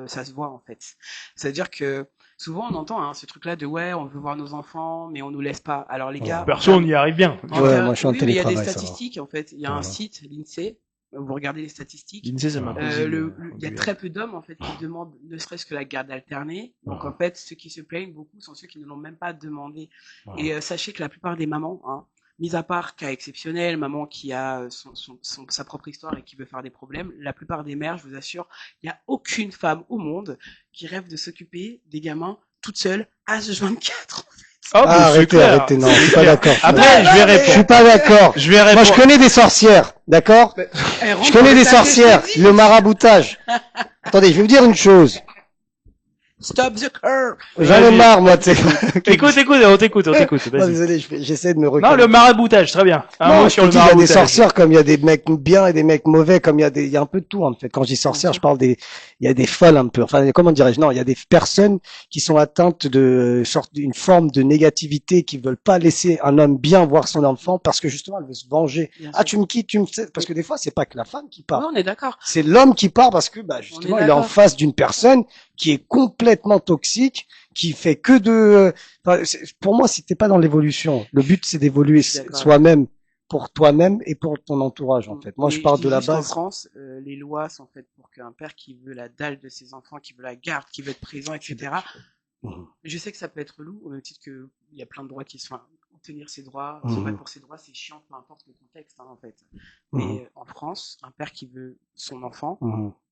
ça se voit en fait. C'est-à-dire que souvent on entend ce truc-là de ouais, on veut voir nos enfants, mais on nous laisse pas. Alors les gars, perso, on y arrive bien. Ouais, moi je suis en télétravail. Il y a des statistiques en fait. Il y a un site, l'INSEE. Vous regardez les statistiques. L'INSEE, ça il y a très peu d'hommes en fait qui demandent ne serait-ce que la garde alternée. Donc en fait, ceux qui se plaignent beaucoup sont ceux qui ne l'ont même pas demandé. Et sachez que la plupart des mamans, mis à part cas exceptionnel, maman qui a sa propre histoire et qui veut faire des problèmes, la plupart des mères, je vous assure, il n'y a aucune femme au monde qui rêve de s'occuper des gamins toute seule à H24. Arrêtez, non, je suis pas d'accord. Après, je vais répondre. Je suis pas d'accord. Moi, je connais des sorcières, d'accord? Je connais des sorcières, le maraboutage. Attendez, je vais vous dire une chose. Stop the curve. J'en ai marre, moi, tu sais. Écoute, on t'écoute. Non, désolé, j'essaie de me reconnaître. Non, le maraboutage, très bien. Non, je te dis, il y a des sorcières comme il y a des mecs bien et des mecs mauvais, comme il y a un peu de tout, en fait. Quand je dis sorcières, je parle il y a des folles un peu. Enfin, comment dirais-je? Non, il y a des personnes qui sont atteintes d'une forme de négativité, qui veulent pas laisser un homme bien voir son enfant parce que justement, elle veut se venger. Tu me quittes, parce que des fois, c'est pas que la femme qui part. Oui, on est d'accord. C'est l'homme qui part parce que, justement, il est en face d'une personne qui est complètement toxique, qui fait que de... pour moi, si t'es pas dans l'évolution, le but c'est d'évoluer soi-même, pour toi-même et pour ton entourage en fait. Moi, je parle de la base. En France, les lois sont faites pour qu'un père qui veut la dalle de ses enfants, qui veut la garde, qui veut être présent, etc. Je sais que ça peut être lourd, au même titre que il y a plein de droits qui sont obtenir ses droits, se battre pour ses droits, c'est chiant, peu importe le contexte, en fait. Mais en France, un père qui veut son enfant,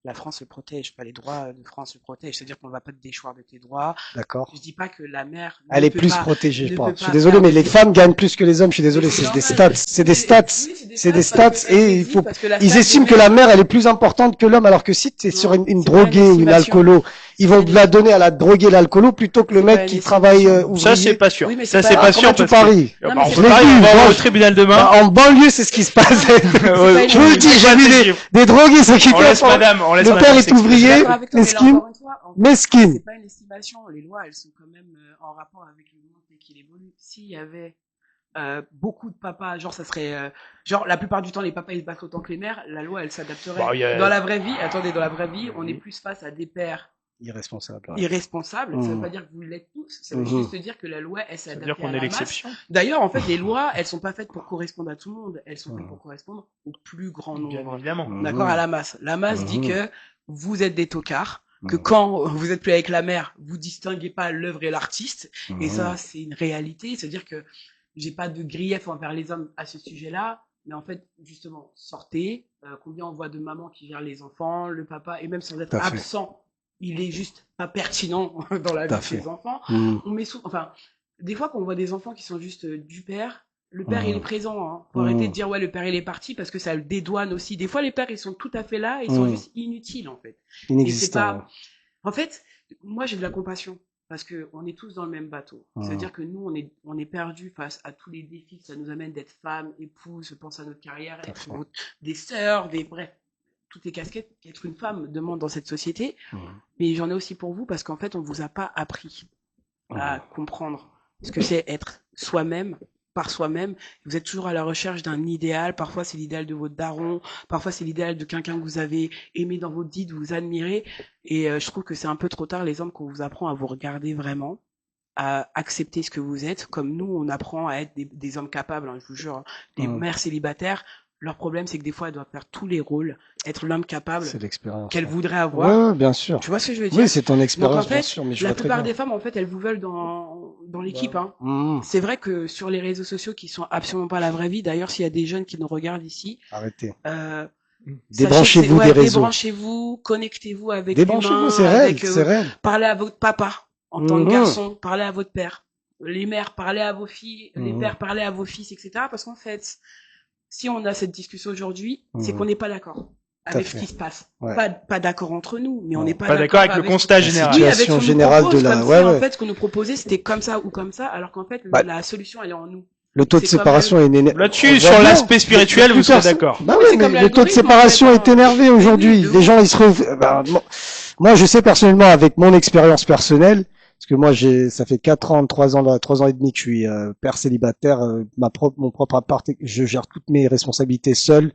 la France le protège, pas les droits de France le protègent. C'est-à-dire qu'on ne va pas te déchoir de tes droits. D'accord. Je dis pas que la mère. Elle est plus protégée, je pense. Je suis désolé, mais les femmes gagnent plus que les hommes. Je suis désolé, c'est des stats. C'est des stats et ils estiment que la mère, elle est plus importante que l'homme, alors que si t'es sur une droguée ou une alcoolo, ils vont la donner à la droguée, l'alcoolo, plutôt que le mec qui travaille ouvrier. Ça, c'est pas sûr. Ça, c'est pas sûr. Comment tu paries? On va au tribunal demain. En banlieue, c'est ce qui se passe. Je vous le dis, j'ai vu des drogués s'occuper. Le père est ouvrier, mesquine. C'est pas une estimation. Les lois, elles sont quand même en rapport avec le monde qui évolue. S'il y avait beaucoup de papas, genre ça serait genre la plupart du temps les papas ils se battent autant que les mères, la loi elle s'adapterait. Dans la vraie vie, on est plus face à des pères irresponsables. Ça veut pas dire que vous l'êtes tous, ça veut juste dire que la loi elle s'est adaptée à la masse. D'ailleurs, en fait, les lois, elles sont pas faites pour correspondre à tout le monde, elles sont faites pour correspondre au plus grand nombre. Bien évidemment. D'accord, à la masse. La masse dit que vous êtes des tocards, que quand vous êtes plus avec la mère, vous distinguez pas l'œuvre et l'artiste, et ça c'est une réalité, c'est-à-dire que j'ai pas de grief envers les hommes à ce sujet-là, mais en fait, justement, sortez, combien on voit de mamans qui gèrent les enfants, le papa, et même sans être absent, il est juste pas pertinent dans la vie de ses enfants. On met enfin, des fois quand on voit des enfants qui sont juste du père, Le père, il est présent, hein. Faut arrêter de dire, ouais, le père, il est parti, parce que ça le dédouane aussi. Des fois, les pères, ils sont tout à fait là, ils sont juste inutiles, en fait. Inexistants. En fait, moi, j'ai de la compassion. Parce que on est tous dans le même bateau. C'est-à-dire que nous, on est perdus face à tous les défis que ça nous amène d'être femmes, épouses, je pense à notre carrière, être des sœurs, bref, toutes les casquettes qu'être une femme demande dans cette société. Mais j'en ai aussi pour vous parce qu'en fait, on vous a pas appris à comprendre ce que c'est être soi-même, par soi-même. Vous êtes toujours à la recherche d'un idéal. Parfois, c'est l'idéal de votre daron. Parfois, c'est l'idéal de quelqu'un que vous avez aimé dans votre vie, de vous admirer. Et je trouve que c'est un peu trop tard, les hommes, qu'on vous apprend à vous regarder vraiment, à accepter ce que vous êtes. Comme nous, on apprend à être des hommes capables, hein, je vous jure. Les mères célibataires, leur problème, c'est que des fois, elles doivent faire tous les rôles, être l'homme capable qu'elles voudraient avoir. Ouais, bien sûr. Tu vois ce que je veux dire? Oui, c'est ton expérience, donc, en fait, bien sûr, mais je la vois très plupart bien. des femmes, en fait, elles vous veulent dans l'équipe. Hein. C'est vrai que sur les réseaux sociaux, qui sont absolument pas la vraie vie, d'ailleurs, s'il y a des jeunes qui nous regardent ici, arrêtez. Débranchez-vous des réseaux. Débranchez-vous, connectez-vous avec Débranchez-vous, c'est réel, c'est réel. Parlez à votre papa en tant que garçon, parlez à votre père. Les mères, parlez à vos filles, les pères, parlez à vos fils, etc. Parce qu'en fait, si on a cette discussion aujourd'hui, c'est qu'on n'est pas d'accord avec ce qui se passe. Pas d'accord entre nous, mais on n'est pas d'accord avec le constat général. Oui, avec ce qu'on nous propose, comme si en fait ce qu'on nous proposait c'était comme ça ou comme ça, alors qu'en fait la solution elle est en nous. Le taux de séparation est énervé. Là-dessus, sur l'aspect spirituel, vous serez d'accord. Bah oui, mais le taux de séparation est énervé aujourd'hui. Les gens, ils moi, je sais personnellement, avec mon expérience personnelle, parce que moi, ça fait 3 ans et demi que je suis père célibataire, mon propre appart, je gère toutes mes responsabilités seul.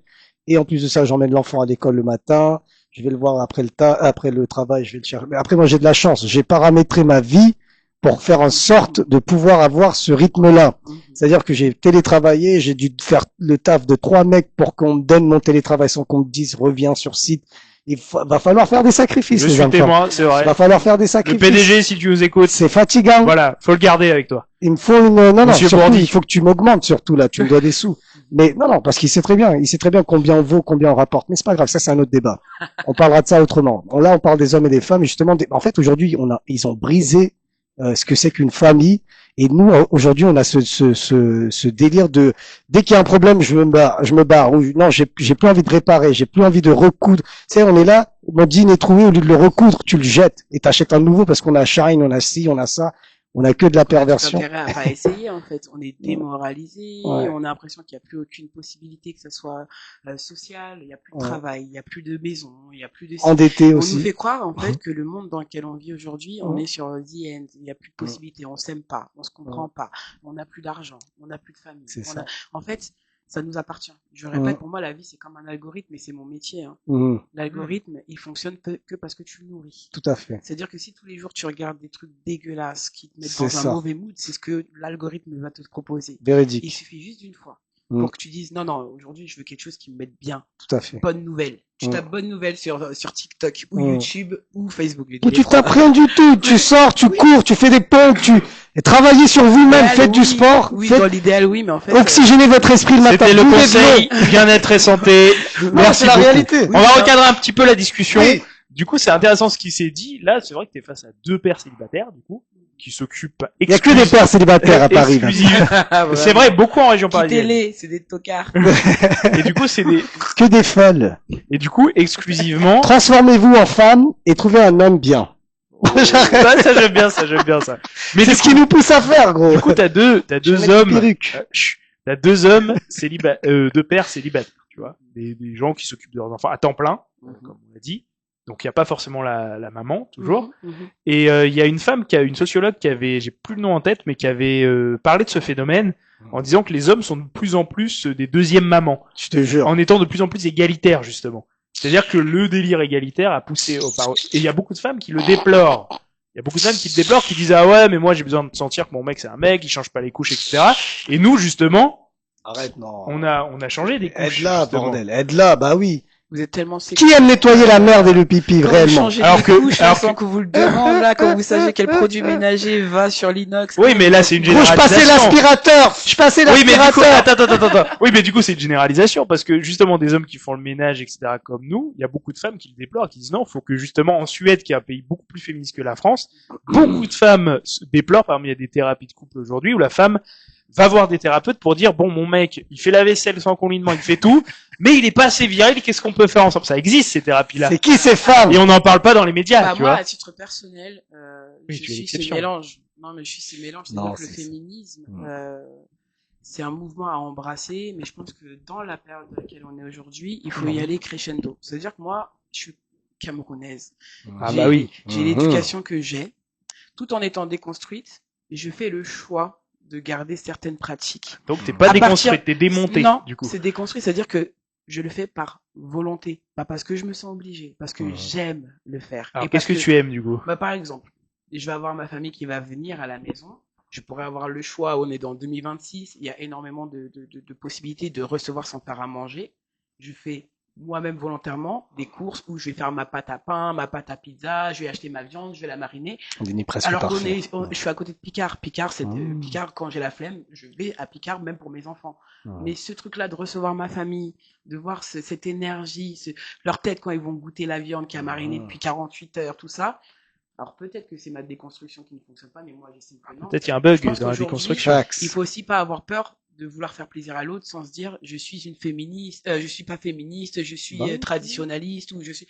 Et en plus de ça, j'emmène l'enfant à l'école le matin. Je vais le voir après le travail, je vais le chercher. Mais après, moi, j'ai de la chance. J'ai paramétré ma vie pour faire en sorte de pouvoir avoir ce rythme-là. C'est-à-dire que j'ai télétravaillé, j'ai dû faire le taf de 3 mecs pour qu'on me donne mon télétravail sans qu'on me dise reviens sur site. Il va falloir faire des sacrifices. Je suis témoin, c'est vrai. Il va falloir faire des sacrifices. Le PDG, si tu nous écoutes. C'est fatigant. Voilà, faut le garder avec toi. Il me faut surtout, il faut que tu m'augmentes surtout là, tu me dois des sous. Mais non, parce qu'il sait très bien combien on vaut, combien on rapporte. Mais c'est pas grave, ça c'est un autre débat. On parlera de ça autrement. Là, on parle des hommes et des femmes, et justement, en fait, aujourd'hui, ils ont brisé ce que c'est qu'une famille. Et nous, aujourd'hui, on a ce délire de dès qu'il y a un problème, je me barre. Ou non, j'ai plus envie de réparer, j'ai plus envie de recoudre. Tu sais, on est là, mon jean est troué, au lieu de le recoudre, tu le jettes et t'achètes un nouveau parce qu'on a Shine, on a ci, on a ça. On a que de la perversion. On a intérêt à pas essayer, en fait. On est démoralisé. On a l'impression qu'il n'y a plus aucune possibilité que ce soit social. Il n'y a plus de travail. Il n'y a plus de maison. Il n'y a plus de... Endetté aussi. On nous fait croire, en fait, que le monde dans lequel on vit aujourd'hui, on est sur the end. Il n'y a plus de possibilités. On s'aime pas. On se comprend pas. On n'a plus d'argent. On n'a plus de famille. En fait, ça nous appartient. Je répète, pour moi, la vie, c'est comme un algorithme et c'est mon métier. Hein. L'algorithme, il fonctionne que parce que tu le nourris. Tout à fait. C'est-à-dire que si tous les jours tu regardes des trucs dégueulasses qui te mettent dans un mauvais mood, c'est ce que l'algorithme va te proposer. Véridique. Il suffit juste d'une fois pour que tu dises non, aujourd'hui je veux quelque chose qui me mette bien. Tout à fait. Bonne nouvelle. Tu tapes bonne nouvelle sur TikTok ou YouTube ou Facebook. Ou tu tapes rien du tout. Tu sors, tu cours, tu fais des pompes, travaillez sur vous-même, faites du sport. Oui, dans l'idéal, oui, mais en fait. Oxygénez votre esprit le matin. C'était le conseil bien-être et santé. Merci la réalité. On va recadrer un petit peu la discussion. Oui. Du coup, c'est intéressant ce qui s'est dit. Là, c'est vrai que tu es face à 2 pères célibataires, du coup, qui s'occupent Il y a que des pères célibataires à Paris. C'est vrai, beaucoup en région parisienne. Quittez-les, c'est des tocards. Et du coup, c'est que des folles. Et du coup, exclusivement. Transformez-vous en femme et trouvez un homme bien. Ça, j'aime bien ça. Mais c'est ce qui nous pousse à faire, gros. Du coup, t'as deux hommes. T'as 2 hommes 2 pères célibataires, tu vois. Des gens qui s'occupent de leurs enfants à temps plein, comme on l'a dit. Donc il y a pas forcément la maman toujours. Et il y a une femme une sociologue qui avait, j'ai plus le nom en tête, mais qui avait parlé de ce phénomène en disant que les hommes sont de plus en plus des deuxièmes mamans. Je te jure. En étant de plus en plus égalitaires justement. C'est-à-dire que le délire égalitaire a poussé et il y a beaucoup de femmes qui le déplorent. Il y a beaucoup de femmes qui le déplorent, qui disent ah ouais mais moi j'ai besoin de sentir que mon mec c'est un mec, il change pas les couches, etc. Et nous justement, arrête non. On a changé des couches. Aide-la bordel, aide-la, bah oui. Vous êtes tellement sexy. Qui aime nettoyer la merde et le pipi réellement? Alors que vous le demandez là, quand vous savez quel produit ménager va sur l'inox. Oui, mais là c'est une généralisation. Je passais l'aspirateur. Oui, mais du coup, attends. Oui, mais du coup c'est une généralisation parce que justement des hommes qui font le ménage, etc. comme nous, il y a beaucoup de femmes qui le déplorent, qui disent non, faut que justement en Suède, qui est un pays beaucoup plus féministe que la France, beaucoup de femmes se déplorent. Parmi il y a des thérapies de couple aujourd'hui où la femme va voir des thérapeutes pour dire bon, mon mec, il fait la vaisselle sans qu'on lui demande, il fait tout, mais il est pas assez viril, qu'est-ce qu'on peut faire ensemble? Ça existe, ces thérapies-là. C'est qui ces femmes? Et on n'en parle pas dans les médias, Bah, tu moi, vois. à titre personnel, Oui, je tu es suis ce l'exception. mélange. Non, mais je suis ce mélange. Non, C'est-à-dire que le c'est- féminisme, c'est un mouvement à embrasser, mais je pense que dans la période dans laquelle on est aujourd'hui, il faut y aller crescendo. C'est-à-dire que moi, je suis camerounaise. Ah J'ai- bah oui. J'ai l'éducation que j'ai, tout en étant déconstruite, et je fais le choix de garder certaines pratiques. Donc t'es pas À déconstruite, partir- t'es démonté, Non, du coup. c'est déconstruit, c'est-à-dire que je le fais par volonté, pas parce que je me sens obligée, parce que j'aime le faire. Alors Et qu'est-ce parce que tu aimes, du coup? bah, par exemple, je vais avoir ma famille qui va venir à la maison. Je pourrais avoir le choix, on est dans 2026, il y a énormément de possibilités de recevoir son part à manger. Je fais moi-même volontairement des courses où je vais faire ma pâte à pain, ma pâte à pizza, je vais acheter ma viande, je vais la mariner. On est presque Alors parfait. je suis à côté de Picard. Picard, Picard, quand j'ai la flemme, je vais à Picard même pour mes enfants. Mais ce truc-là de recevoir ma famille, de voir cette énergie, leur tête quand ils vont goûter la viande qui a mariné depuis 48 heures, tout ça. Alors peut-être que c'est ma déconstruction qui ne fonctionne pas, mais moi j'estime que non. Peut-être il y a un bug Je pense dans la qu'aujourd'hui, déconstruction. Facts. Il faut aussi pas avoir peur de vouloir faire plaisir à l'autre sans se dire je suis une féministe, je suis pas féministe, je suis Bah oui. traditionnaliste ou je suis.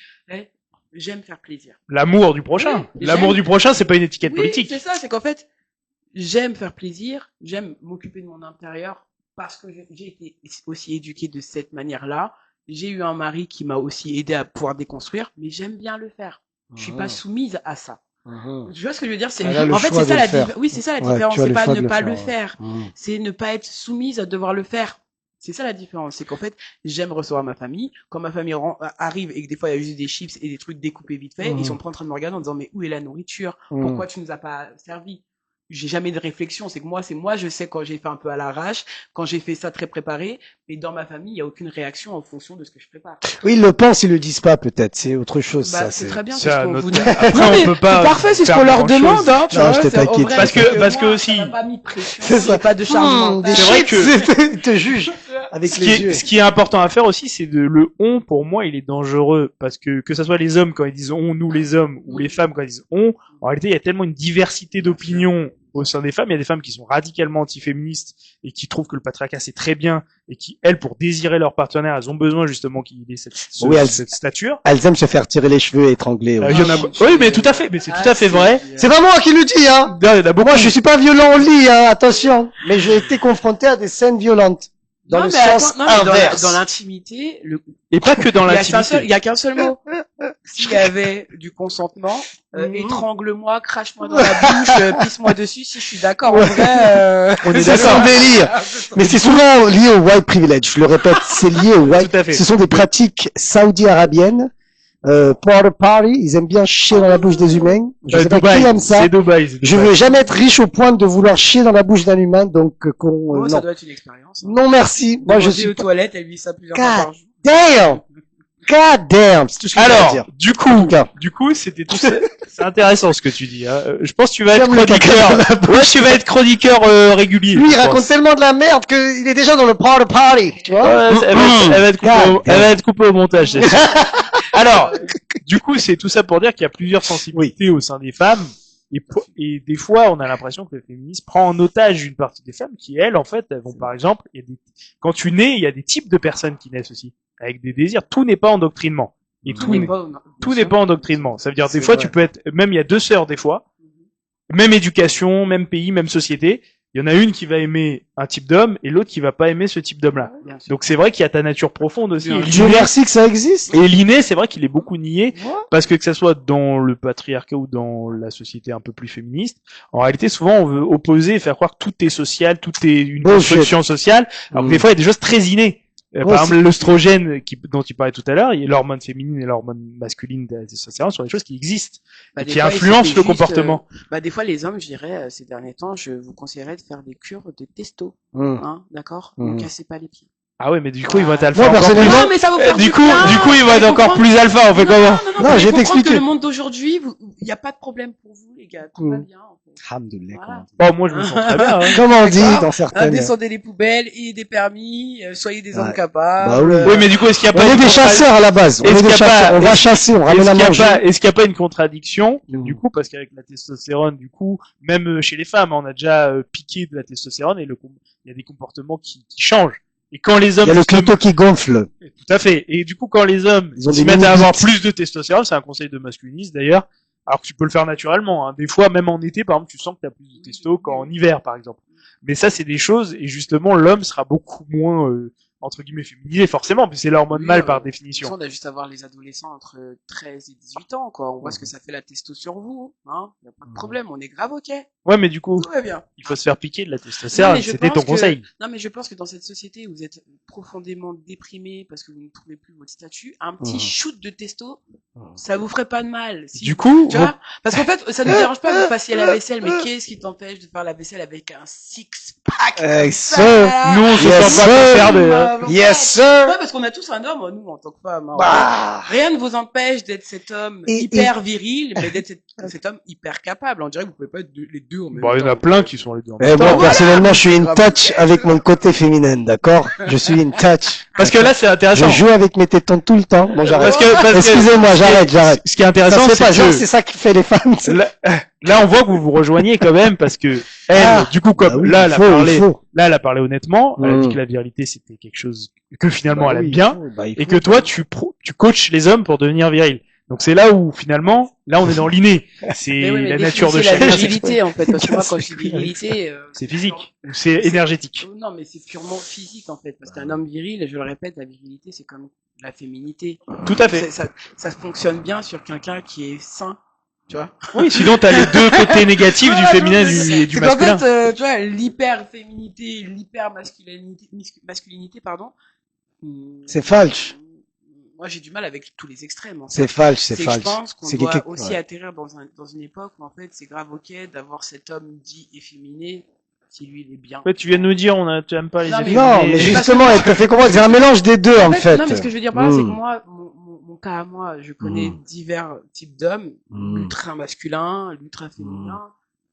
J'aime faire plaisir. L'amour du prochain. Oui, L'amour j'aime. du prochain, c'est pas une étiquette Oui, politique. c'est ça, c'est qu'en fait j'aime faire plaisir, j'aime m'occuper de mon intérieur parce que j'ai été aussi éduquée de cette manière-là. J'ai eu un mari qui m'a aussi aidé à pouvoir déconstruire, mais j'aime bien le faire. Je suis pas soumise à ça. Tu vois ce que je veux dire? C'est, Elle a le en fait, choix c'est ça de la le faire. oui, c'est ça la Ouais, différence. tu as C'est le pas choix ne de pas le le faire. faire. C'est ne pas être soumise à devoir le faire. C'est ça la différence. C'est qu'en fait, j'aime recevoir ma famille. Quand ma famille arrive et que des fois il y a juste des chips et des trucs découpés vite fait, ils sont pas en train de me regarder en disant mais où est la nourriture? Pourquoi tu nous as pas servi? J'ai jamais de réflexion. C'est que moi, je sais quand j'ai fait un peu à l'arrache, quand j'ai fait ça très préparé, mais dans ma famille, il y a aucune réaction en fonction de ce que je prépare. Oui, ils le pensent, ils le disent pas peut-être. C'est autre chose. Bah, ça, c'est très bien. c'est c'est ce à qu'on notre- vous dit. Après, Non, mais on peut pas c'est parfait, c'est ce faire qu'on leur grand-chose. demande, hein, tu Non, vois, je t'ai c'est- en taquine. vrai, Parce que moi, aussi- ça m'a pas mis de pression. C'est ça. J'ai pas de charge mentale. Des C'est vrai shit, que- ils te jugent avec Ce les qui, est, yeux. ce qui est important à faire aussi, c'est le on, pour moi, il est dangereux. Parce que ça soit les hommes quand ils disent on, nous les hommes, ou les femmes quand ils disent on, en réalité, il y a tellement une diversité d'opinions au sein des femmes. Il y a des femmes qui sont radicalement antiféministes et qui trouvent que le patriarcat c'est très bien et qui, elles, pour désirer leur partenaire, elles ont besoin justement qu'il ait Oui, cette stature. Elles aiment se faire tirer les cheveux et étrangler. Ouais. Il y en a... Oui, mais tout à fait, mais c'est tout à fait vrai. C'est pas moi qui le dis, hein. Il y en a beaucoup. Moi, je suis pas violent au lit, hein. Attention. Mais j'ai été confronté à des scènes violentes. Dans Non, le mais sens attends, non, mais inverse. dans l'intimité, Et pas que dans il y a qu'un seul, l'intimité. il y a qu'un seul mot. S'il y avait du consentement, étrangle-moi, crache-moi dans la bouche, pisse-moi dessus, si je suis d'accord, en vrai, On est C'est d'accord. son délire. Mais c'est souvent lié au white privilege. Je le répète, c'est lié au white. Tout à fait. Ce sont des pratiques saoudi-arabiennes. Porter party, ils aiment bien chier dans la bouche des humains. Je sais pas qui aime ça. C'est Dubaï. c'est Je Dubaï. veux jamais être riche au point de vouloir chier dans la bouche d'un humain, donc Oh, ça non. doit être une expérience. Non merci. Moi je suis aux toilettes, elle vit ça plusieurs God. fois par jour. damn. God damn, c'est tout ce que je veux Alors, dire. du coup, c'était tout ça. C'est intéressant ce que tu dis. Hein. Je pense que tu vas être Ferme le caca chroniqueur. dans la bouche. Ouais, tu vas être chroniqueur régulier. Lui, il je raconte pense. tellement de la merde qu'il est déjà dans le party party, tu vois. Ouais, elle va être coupée God elle va être coupée au montage. c'est sûr. Alors, du coup, c'est tout ça pour dire qu'il y a plusieurs sensibilités au sein des femmes. Et des fois, on a l'impression que le féminisme prend en otage une partie des femmes qui, elles, en fait, elles vont, par exemple, quand tu nais, il y a des types de personnes qui naissent aussi, avec des désirs. Tout n'est pas endoctrinement. Et tout n'est pas endoctrinement. Ça veut dire, des fois, tu peux être, même il y a deux sœurs, des fois, même éducation, même pays, même société. Il y en a une qui va aimer un type d'homme et l'autre qui va pas aimer ce type d'homme-là. Bien sûr. Donc c'est vrai qu'il y a ta nature profonde aussi. Bien Et Dieu l'inné- merci que ça existe. Et l'inné, c'est vrai qu'il est beaucoup nié, Ouais. parce que ça soit dans le patriarcat ou dans la société un peu plus féministe, en réalité, souvent, on veut opposer et faire croire que tout est social, tout est une Bullshit. construction sociale, alors que des fois, il y a des choses très innées. Ouais, Par exemple, l'œstrogène dont tu parlais tout à l'heure, et l'hormone féminine et l'hormone masculine de la testostérone sont des choses qui existent, et Des qui fois, influencent c'était le juste, comportement. des fois, les hommes, je dirais, ces derniers temps, je vous conseillerais de faire des cures de testo, hein, d'accord? Ne cassez pas les pieds. Ah ouais, mais du coup, ils vont être alpha Moi, encore personnellement, plus. Non, mais ça va vous faire Du du coup, bien. ils vont être encore plus alpha, on fait comment? Non, mais je vais comprendre t'expliquer. que le monde d'aujourd'hui, il n'y a pas de problème pour vous, les gars. Tout va bien, en fait. Alhamdoulilah, Voilà. Bon, moi, je me sens très bien. Hein. Comme on dit D'accord. dans certaines... Descendez les poubelles, ayez des permis, soyez des hommes Ouais. capables. Bah oui. Oui, mais du coup, est-ce qu'il n'y a On pas est une des chasseurs à la base. On Est-ce est qu'il y des a chasseurs. pas- On va chasser, on ramène à manger. Est-ce qu'il n'y a pas une contradiction, Mm. du coup, parce qu'avec la testostérone, du coup, même chez les femmes, on a déjà piqué de la testostérone et il y a des comportements qui changent. Et quand les hommes... Il y a le justement- clito qui gonfle. Tout à fait. Et du coup, quand les hommes Ils ont se des mettent à avoir mini-bites. plus de testostérone, c'est un conseil de masculinisme d'ailleurs, alors que tu peux le faire naturellement. Hein. Des fois, même en été, par exemple, tu sens que tu as plus de testo qu'en hiver, par exemple. Mais ça, c'est des choses, et justement, l'homme sera beaucoup moins, entre guillemets, féminisé, forcément, mais c'est l'hormone Oui, mâle par de toute définition. façon, on a juste à voir les adolescents entre 13 et 18 ans, quoi. On voit ce que ça fait la testo sur vous, hein. Y a pas de problème, on est grave ok. Ouais, mais du coup, Tout va bien. il faut se faire piquer de la Non, testostérone, mais je c'était ton pense que- conseil. Non, mais je pense que dans cette société où vous êtes profondément déprimé parce que vous ne trouvez plus votre statut, un petit Mhm. shoot de testo, ça vous ferait pas de mal. Si Du coup, tu vois, parce qu'en fait, ça ne dérange pas que vous fassiez la vaisselle, mais qu'est-ce qui t'empêche de faire la vaisselle avec un six-pack comme ça, sir. nous, on se Yes, sent pas sir. concernés. Hein. Yes, sir. Ouais, parce qu'on a tous un homme, nous, en tant que femme. Hein. Bah. Rien ne vous empêche d'être cet homme Et- hyper viril, mais d'être cet homme hyper capable. On dirait que vous pouvez pas être les deux en même Bon, il y en a temps. plein qui sont les deux. en même Et temps. moi, voilà. personnellement, je suis une Grave. touch avec mon côté féminin, d'accord? Je suis une touch. Parce que là, c'est intéressant. Je joue avec mes tétons tout le temps. Bon, j'arrête. Parce que Excusez-moi, j'arrête. Ce qui est Ça intéressant, se fait pas, c'est genre, que c'est ça qui fait les femmes. là, on voit que vous vous rejoignez quand même parce que elle, Ah. du coup, comme Bah oui, là, il elle a faut, parlé, il faut. là, elle a parlé honnêtement. Elle a dit Mm. que la virilité c'était quelque chose que finalement Bah elle oui, aime il bien, faut, bah, il et faut. que toi, tu coaches les hommes pour devenir viril. Donc c'est là où finalement, là, on est dans l'inné. C'est Mais oui, mais la nature de définissez la chacun. virilité, en fait, parce que moi, quand je dis virilité, C'est physique, ou c'est énergétique. Non, mais c'est purement physique, en fait, parce qu'un homme viril, je le répète, la virilité, c'est comme la féminité. Tout à fait. Ça fonctionne bien sur quelqu'un qui est sain, tu vois. Oui, sinon t'as les deux côtés négatifs du Voilà, féminin et c'est du qu'en masculin. fait, tu vois, l'hyper-féminité, l'hyper-masculinité, pardon. C'est falche. Moi, j'ai du mal avec tous les extrêmes, en fait. C'est falche, c'est C'est que je falche. pense qu'on C'est doit quelque- aussi ouais. atterrir dans une époque où, en fait, c'est grave ok d'avoir cet homme dit efféminé, si lui, il est bien. Ouais, tu viens de nous dire, tu aimes pas les Non, mais- efféminés. Non, mais justement, elle te fait comprendre, c'est un mélange des deux, en fait. Non, mais ce que je veux dire par là, c'est que Mm. moi, mon cas à moi, je connais divers types d'hommes, Mm. l'ultra masculin, l'ultra féminin.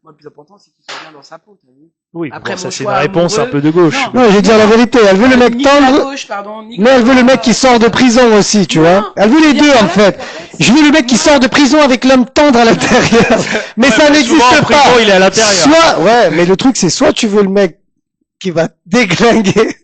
Moi, le plus important, c'est qu'il soit bien dans sa peau, t'as vu? Oui, Après, bon, ça mon c'est une choix réponse amoureux- un peu de gauche. Non. Non, je vais dire la vérité, elle veut le mec Nique la tendre, gauche, pardon, nique mais la elle veut le mec droite. qui sort de prison aussi, tu Non. vois. Elle veut les Dire deux, par en là, fait. Je veux le mec qui sort de prison avec l'homme tendre à l'intérieur. Mais Ouais, ça mais souvent, en n'existe prison, pas. il est à l'intérieur. Soit, ouais, mais le truc, c'est soit tu veux le mec qui va déglinguer,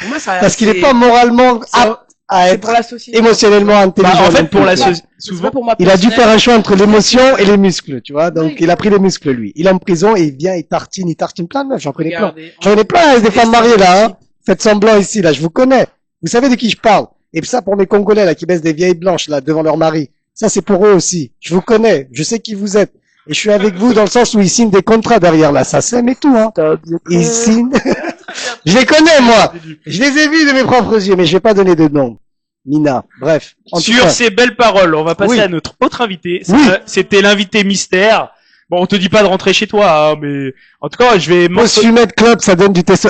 Pour moi, ça, parce qu'il c'est- est pas moralement c'est- apte à c'est être pour la société. émotionnellement intelligent. Bah, en fait, non pour plus, la tu vois. société, C'est pas souvent, pour moi Il a dû personnel. faire un choix entre l'émotion et les muscles, tu vois. Donc, Oui. il a pris les muscles, lui. Il est en prison et il vient, il tartine plein de meufs. J'en connais plein. Regardez. J'en ai plein, des femmes mariées, là, hein. Faites semblant ici, là, je vous connais. Vous savez de qui je parle. Et ça, pour mes Congolais, là, qui baissent des vieilles blanches, là, devant leur mari. Ça, c'est pour eux aussi. Je vous connais. Je sais qui vous êtes. Et je suis avec vous dans le sens où ils signent des contrats derrière, là. Ça s'aime et tout, hein. Ils signent. Je les connais, moi. Je les ai vus de mes propres yeux, mais je vais pas donner de nom. Nina. Bref. En tout Sur cas. ces belles paroles, on va passer Oui. à notre autre invité. Oui. C'était l'invité mystère. Bon, on te dit pas de rentrer chez toi, hein, mais en tout cas, je vais Pause fumette club, ça donne du testo.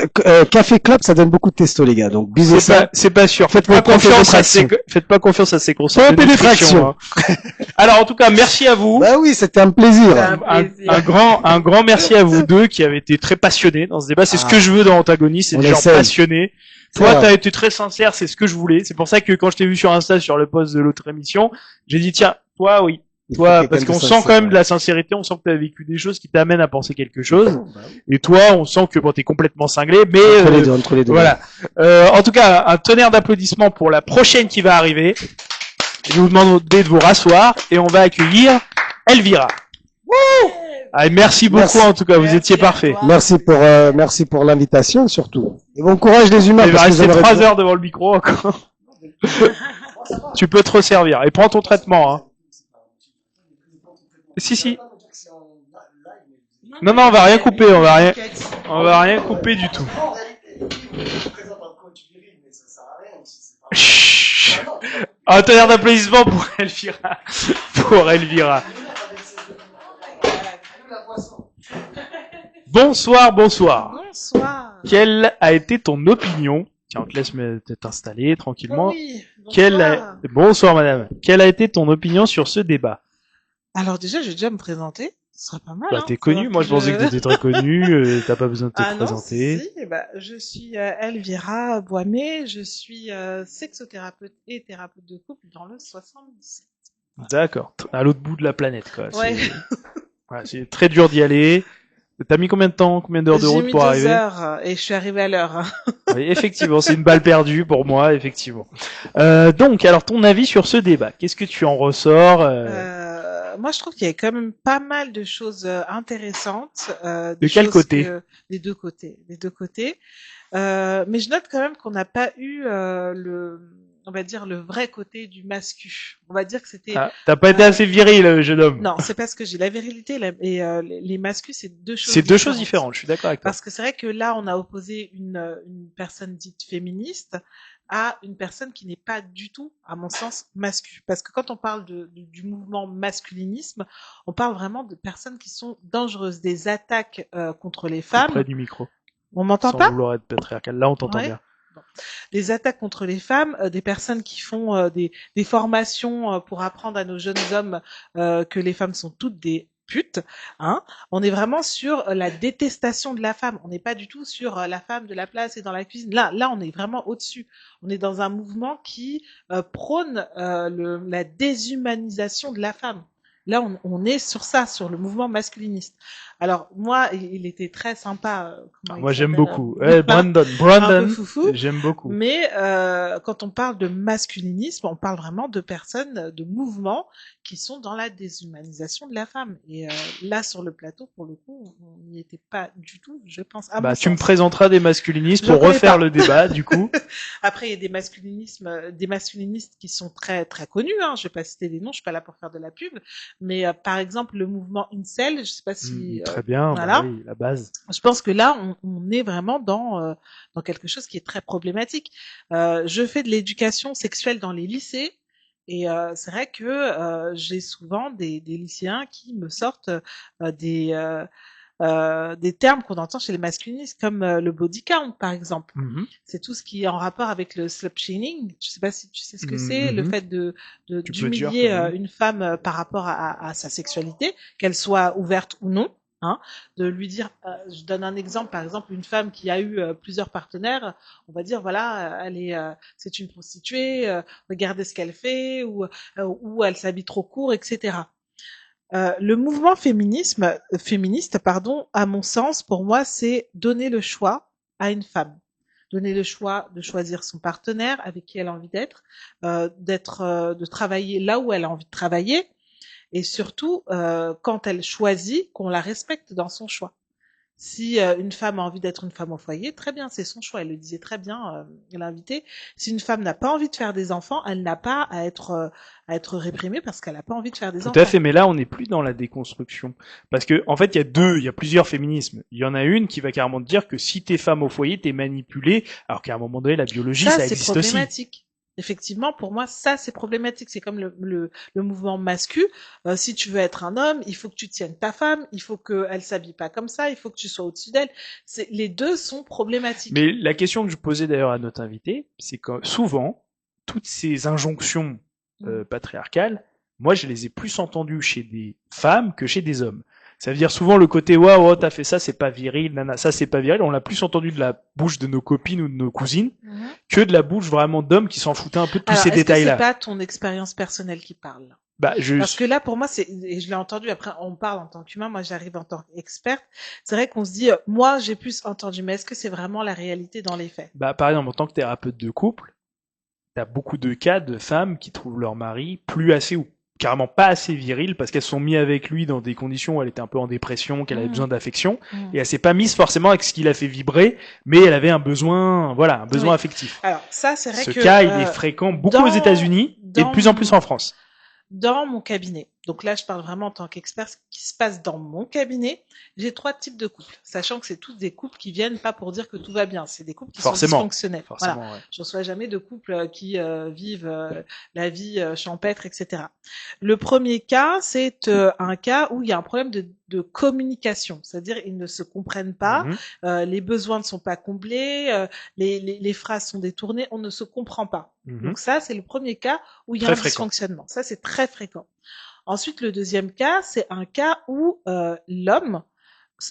Café club, ça donne beaucoup de testo, les gars. Donc, bisous ça. C'est pas sûr. Faites Faites pas vos confiance à ces, pénétrations. faites pas confiance à ces conseils Pas de pénétration. nutrition, hein. Alors, en tout cas, merci à vous. Bah oui, c'était un plaisir. Un grand merci à vous deux qui avez été très passionnés dans ce débat. C'est ce Ah. que je veux dans Antagonie, c'est On des gens essaye. passionnés. C'est Toi, vrai. t'as été très sincère, c'est ce que je voulais. C'est pour ça que quand je t'ai vu sur Insta sur le post de l'autre émission, j'ai dit tiens, toi oui. Il faut Toi, quelqu'un parce de qu'on sent sincère, quand même ouais. de la sincérité, on sent que tu as vécu des choses qui t'amènent à penser quelque chose. Bah oui. Et toi, on sent que bon, t'es complètement cinglé, mais Entre les deux. voilà. En tout cas, un tonnerre d'applaudissements pour la prochaine qui va arriver. Je vais vous demander de vous rasseoir et on va accueillir Elvira. Ah, et merci beaucoup Merci. en tout cas, vous Merci étiez à parfait. toi. Merci pour l'invitation, surtout. Et bon courage les humains. Il va parce que vous rester avez 3 raison. heures devant le micro encore. Tu peux te resservir. Et prends ton traitement, hein. Si. Non, on va rien couper, on va rien couper du tout. Chut. Un tonnerre d'applaudissements pour Elvira. Pour Elvira. Bonsoir. Bonsoir. Quelle a été ton opinion? Tiens, on te laisse t'installer tranquillement. Oui, bonsoir. Bonsoir madame. Quelle a été ton opinion sur ce débat? Alors déjà, je vais déjà me présenter. Ce serait pas mal. Bah, hein, t'es connu. Moi, je pensais que t'étais très connu. T'as pas besoin de te présenter. Non, si, bah, je suis Elvira Boimé, je suis sexothérapeute et thérapeute de couple dans le 77. D'accord. À l'autre bout de la planète, quoi. Ouais. C'est très dur d'y aller. T'as mis combien de temps, combien d'heures de route pour arriver? J'ai mis 2 heures et je suis arrivé à l'heure. Hein. Oui, effectivement, c'est une balle perdue pour moi, effectivement. Donc, alors ton avis sur ce débat, qu'est-ce que tu en ressors Moi, je trouve qu'il y a quand même pas mal de choses intéressantes. De quel côté? Des deux côtés. Mais je note quand même qu'on n'a pas eu on va dire le vrai côté du mascu. On va dire que c'était. T'as pas été assez viril, jeune homme. Non, c'est parce que j'ai la virilité et les mascus, c'est deux choses. C'est deux choses différentes. Je suis d'accord avec toi. Parce que c'est vrai que là, on a opposé une personne dite féministe à une personne qui n'est pas du tout, à mon sens, mascu. Parce que quand on parle du mouvement masculinisme, on parle vraiment de personnes qui sont dangereuses, des attaques contre les femmes. Près du micro. On m'entend pas? Sans vouloir être patriarcal. Là, on t'entend bien. Bon. Des attaques contre les femmes, des personnes qui font des formations pour apprendre à nos jeunes hommes que les femmes sont toutes des putes. Hein. On est vraiment sur la détestation de la femme. On n'est pas du tout sur la femme de la place et dans la cuisine. Là, on est vraiment au-dessus. On est dans un mouvement qui prône la déshumanisation de la femme. Là, on est sur ça, sur le mouvement masculiniste. Alors, moi, il était très sympa. Moi, j'aime beaucoup. Brandon, j'aime beaucoup. Mais quand on parle de masculinisme, on parle vraiment de personnes, de mouvements qui sont dans la déshumanisation de la femme. Et là, sur le plateau, pour le coup, on n'y était pas du tout, je pense. Tu me présenteras des masculinistes pour refaire le débat, du coup. Après, il y a des masculinistes qui sont très très connus. Hein. Je vais pas citer des noms, je suis pas là pour faire de la pub. Mais par exemple, le mouvement incel, je sais pas si. Très bien. Voilà. Bah oui, la base. Je pense que là, on est vraiment dans quelque chose qui est très problématique. Je fais de l'éducation sexuelle dans les lycées. Et c'est vrai que j'ai souvent des lycéens qui me sortent des termes qu'on entend chez les masculinistes, comme le body count, par exemple. C'est tout ce qui est en rapport avec le slut shaming. Je sais pas si tu sais ce que c'est, le fait d'humilier une femme par rapport à sa sexualité, qu'elle soit ouverte ou non. Hein, de lui dire, je donne un exemple, par exemple, une femme qui a eu plusieurs partenaires, on va dire voilà, c'est une prostituée, regardez ce qu'elle fait, ou elle s'habille trop court, etc. Le mouvement féministe, à mon sens, pour moi, c'est donner le choix à une femme. Donner le choix de choisir son partenaire avec qui elle a envie d'être, de travailler là où elle a envie de travailler, et surtout, quand elle choisit, qu'on la respecte dans son choix. Si une femme a envie d'être une femme au foyer, très bien, c'est son choix. Elle le disait très bien, l'invité. Si une femme n'a pas envie de faire des enfants, elle n'a pas à être réprimée parce qu'elle n'a pas envie de faire des enfants. Tout à fait, mais là, on n'est plus dans la déconstruction. Parce que, en fait, il y a plusieurs féminismes. Il y en a une qui va carrément te dire que si t'es femme au foyer, t'es manipulée, alors qu'à un moment donné, la biologie, ça existe aussi. C'est problématique. Effectivement, pour moi, ça, c'est problématique. C'est comme le mouvement masculin. Si tu veux être un homme, il faut que tu tiennes ta femme, il faut qu'elle s'habille pas comme ça, il faut que tu sois au-dessus d'elle. Les deux sont problématiques. Mais la question que je posais d'ailleurs à notre invité, c'est que souvent, toutes ces injonctions patriarcales, moi, je les ai plus entendues chez des femmes que chez des hommes. Ça veut dire souvent le côté waouh, t'as fait ça, c'est pas viril, nana, ça c'est pas viril. On l'a plus entendu de la bouche de nos copines ou de nos cousines que de la bouche vraiment d'hommes qui s'en foutaient un peu de tous ces détails-là. C'est pas ton expérience personnelle qui parle. Parce que là, pour moi, et je l'ai entendu, après on parle en tant qu'humain, moi j'arrive en tant qu'experte, c'est vrai qu'on se dit, moi j'ai plus entendu, mais est-ce que c'est vraiment la réalité dans les faits? Par exemple, en tant que thérapeute de couple, t'as beaucoup de cas de femmes qui trouvent leur mari plus assez ou carrément pas assez viril parce qu'elles sont mises avec lui dans des conditions où elle était un peu en dépression, qu'elle avait besoin d'affection, et elle s'est pas mise forcément avec ce qui l'a fait vibrer, mais elle avait un besoin affectif. Alors ça, c'est vrai ce cas, il est fréquent beaucoup aux États-Unis et de plus en plus en France. Dans mon cabinet, donc là je parle vraiment en tant qu'expert, ce qui se passe dans mon cabinet, j'ai 3 types de couples, sachant que c'est tous des couples qui viennent pas pour dire que tout va bien, c'est des couples qui sont dysfonctionnels. Voilà. Ouais. Je reçois jamais de couples qui vivent la vie champêtre, etc. Le premier cas, c'est un cas où il y a un problème de communication, c'est-à-dire ils ne se comprennent pas, les besoins ne sont pas comblés, les phrases sont détournées, on ne se comprend pas. Donc ça, c'est le premier cas où il y a un dysfonctionnement. Ça, c'est très fréquent. Ensuite, le deuxième cas, c'est un cas où l'homme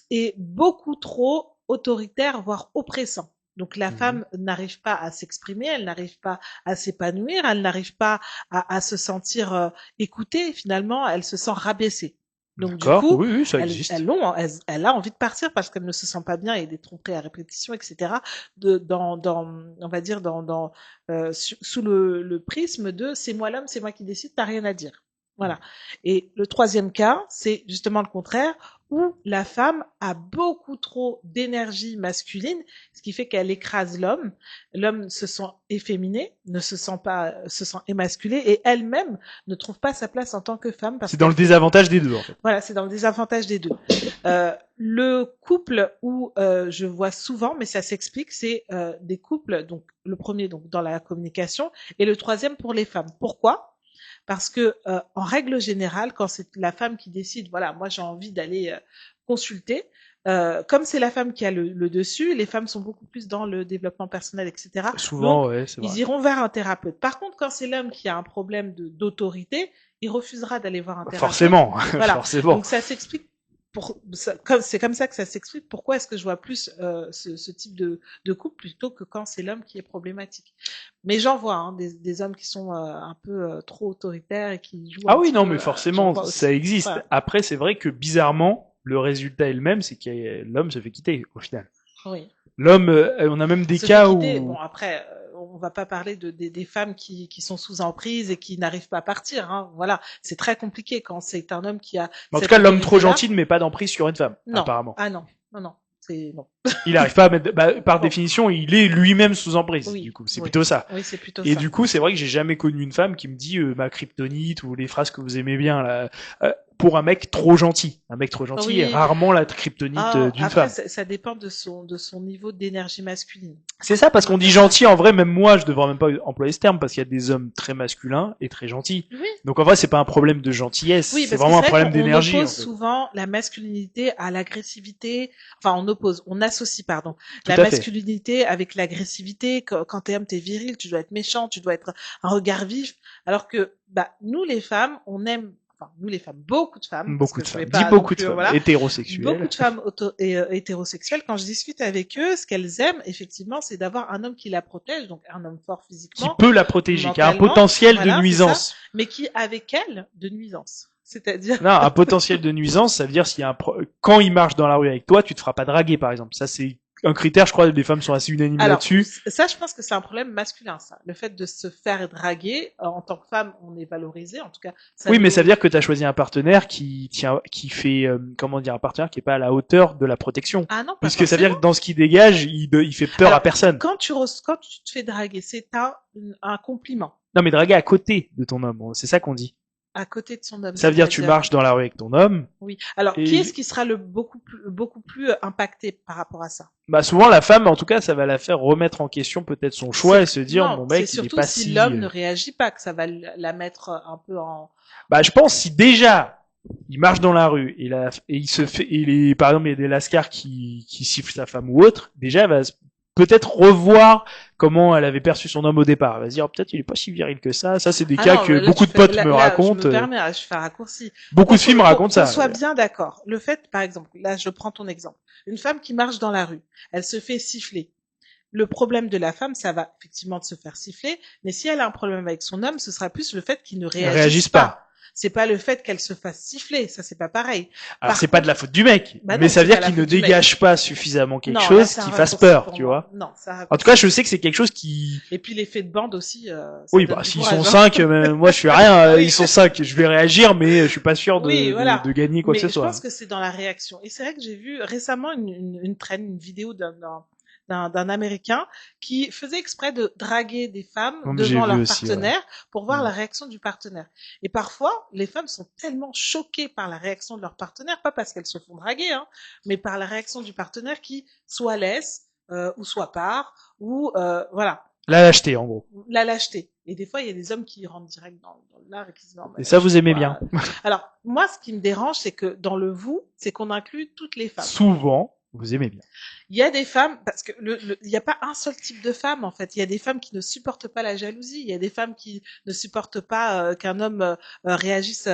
est beaucoup trop autoritaire, voire oppressant. Donc la femme n'arrive pas à s'exprimer, elle n'arrive pas à s'épanouir, elle n'arrive pas à se sentir écoutée. Finalement, elle se sent rabaissée. Donc du coup, oui, ça existe. elle a envie de partir parce qu'elle ne se sent pas bien et des tromperies à répétition, etc. On va dire sous le prisme de c'est moi l'homme, c'est moi qui décide, t'as rien à dire. Voilà. Et le troisième cas, c'est justement le contraire, où la femme a beaucoup trop d'énergie masculine, ce qui fait qu'elle écrase l'homme. L'homme se sent efféminé, ne se sent pas, se sent émasculé, et elle-même ne trouve pas sa place en tant que femme. C'est dans le désavantage des deux, en fait. Voilà, c'est dans le désavantage des deux. Le couple où je vois souvent, mais ça s'explique, c'est des couples, donc le premier donc dans la communication, et le troisième pour les femmes. Pourquoi ? Parce que en règle générale, quand c'est la femme qui décide, voilà, moi j'ai envie d'aller consulter, comme c'est la femme qui a le dessus, les femmes sont beaucoup plus dans le développement personnel, etc. Souvent, donc, ouais, c'est vrai. ils iront vers un thérapeute. Par contre, quand c'est l'homme qui a un problème d'autorité, il refusera d'aller voir un thérapeute. Forcément, voilà. forcément. Donc ça s'explique. C'est comme ça que ça s'explique. Pourquoi est-ce que je vois plus ce type de couple plutôt que quand c'est l'homme qui est problématique. Mais j'en vois hein, des hommes qui sont un peu trop autoritaires et qui jouent. Ah oui, non, mais forcément, ça existe. Voilà. Après, c'est vrai que bizarrement, le résultat est le même, c'est que l'homme se fait quitter au final. Oui. L'homme, on a même des cas où. Bon, après, on va pas parler des femmes qui sont sous emprise et qui n'arrivent pas à partir. Hein. Voilà, c'est très compliqué quand c'est un homme qui a. En tout cas, l'homme trop gentil ne met pas d'emprise sur une femme, non. apparemment. Ah non, non. Non. Il n'arrive pas à mettre, par définition, il est lui-même sous emprise. Oui, du coup, c'est plutôt ça. Oui, c'est plutôt et ça. Du coup, c'est vrai que j'ai jamais connu une femme qui me dit ma kryptonite ou les phrases que vous aimez bien là. Pour un mec trop gentil. Un mec trop gentil est rarement la kryptonite d'une femme. Ça dépend de son niveau d'énergie masculine. C'est ça, parce qu'on dit gentil, en vrai, même moi, je devrais même pas employer ce terme, parce qu'il y a des hommes très masculins et très gentils. Oui. Donc en vrai, c'est pas un problème de gentillesse, oui, c'est vraiment un problème d'énergie. On oppose souvent la masculinité à l'agressivité, enfin on associe, la masculinité avec l'agressivité. Quand t'es homme, t'es viril, tu dois être méchant, tu dois être un regard vif, alors que nous les femmes, on aime nous les femmes, beaucoup de femmes, hétérosexuelles. Beaucoup de femmes hétérosexuelles, quand je discute avec eux, ce qu'elles aiment, effectivement, c'est d'avoir un homme qui la protège, donc un homme fort physiquement. Qui peut la protéger, qui a un potentiel de nuisance. Mais qui, avec elle, de nuisance. C'est-à-dire. Non, un potentiel de nuisance, ça veut dire s'il y a quand il marche dans la rue avec toi, tu te feras pas draguer, par exemple. Ça, c'est un critère, je crois, les femmes sont assez unanimes là-dessus. Ça, je pense que c'est un problème masculin, ça. Le fait de se faire draguer, en tant que femme, on est valorisé, en tout cas. Oui, mais ça veut dire que tu as choisi un partenaire qui fait, un partenaire qui est pas à la hauteur de la protection. Ah non, pas puisque ça veut dire que dans ce qu'il dégage, il fait peur à personne. Quand tu te fais draguer, c'est un compliment. Non, mais draguer à côté de ton homme, c'est ça qu'on dit. À côté de son homme. Ça veut dire tu marches dans la rue avec ton homme. Oui. Alors, qui est-ce qui sera beaucoup plus impacté par rapport à ça? Souvent la femme, en tout cas, ça va la faire remettre en question peut-être son choix et se dire mon mec, il est pas si. C'est surtout si l'homme ne réagit pas que ça va la mettre un peu en. Je pense si déjà il marche dans la rue et il se fait, par exemple, il y a des lascars qui sifflent sa femme ou autre, déjà elle va peut-être revoir comment elle avait perçu son homme au départ. Elle va se dire peut-être il est pas si viril que ça. Ça c'est des cas que beaucoup de potes me racontent. Je me permets, je fais un raccourci. Beaucoup de films racontent ça. Qu'on soit bien d'accord. Le fait, par exemple, là je prends ton exemple, une femme qui marche dans la rue, elle se fait siffler. Le problème de la femme, ça va effectivement de se faire siffler, mais si elle a un problème avec son homme, ce sera plus le fait qu'il ne réagisse pas. C'est pas le fait qu'elle se fasse siffler, ça c'est pas pareil. Alors c'est pas de la faute du mec, mais ça veut dire qu'il ne dégage pas suffisamment quelque chose qui fasse peur, tu vois. Non, ça. En tout cas, je sais que c'est quelque chose qui. Et puis l'effet de bande aussi. Oui, s'ils sont 5, moi je suis rien. Ils sont 5, je vais réagir, mais je suis pas sûr de gagner quoi que ce soit. Je pense que c'est dans la réaction. Et c'est vrai que j'ai vu récemment une vidéo d'un Américain qui faisait exprès de draguer des femmes devant leur partenaire pour voir la réaction du partenaire. Et parfois, les femmes sont tellement choquées par la réaction de leur partenaire, pas parce qu'elles se font draguer, mais par la réaction du partenaire qui soit laisse ou soit part ou voilà. La lâcheté, en gros. La lâcheté. Et des fois, il y a des hommes qui rentrent direct dans l'art et qui se disent non. Et ça, vous aimez bien. Alors, moi, ce qui me dérange, c'est que dans le vous, c'est qu'on inclut toutes les femmes. Souvent. Vous aimez bien. Il y a des femmes, parce que il n'y a pas un seul type de femme en fait. Il y a des femmes qui ne supportent pas la jalousie. Il y a des femmes qui ne supportent pas qu'un homme réagisse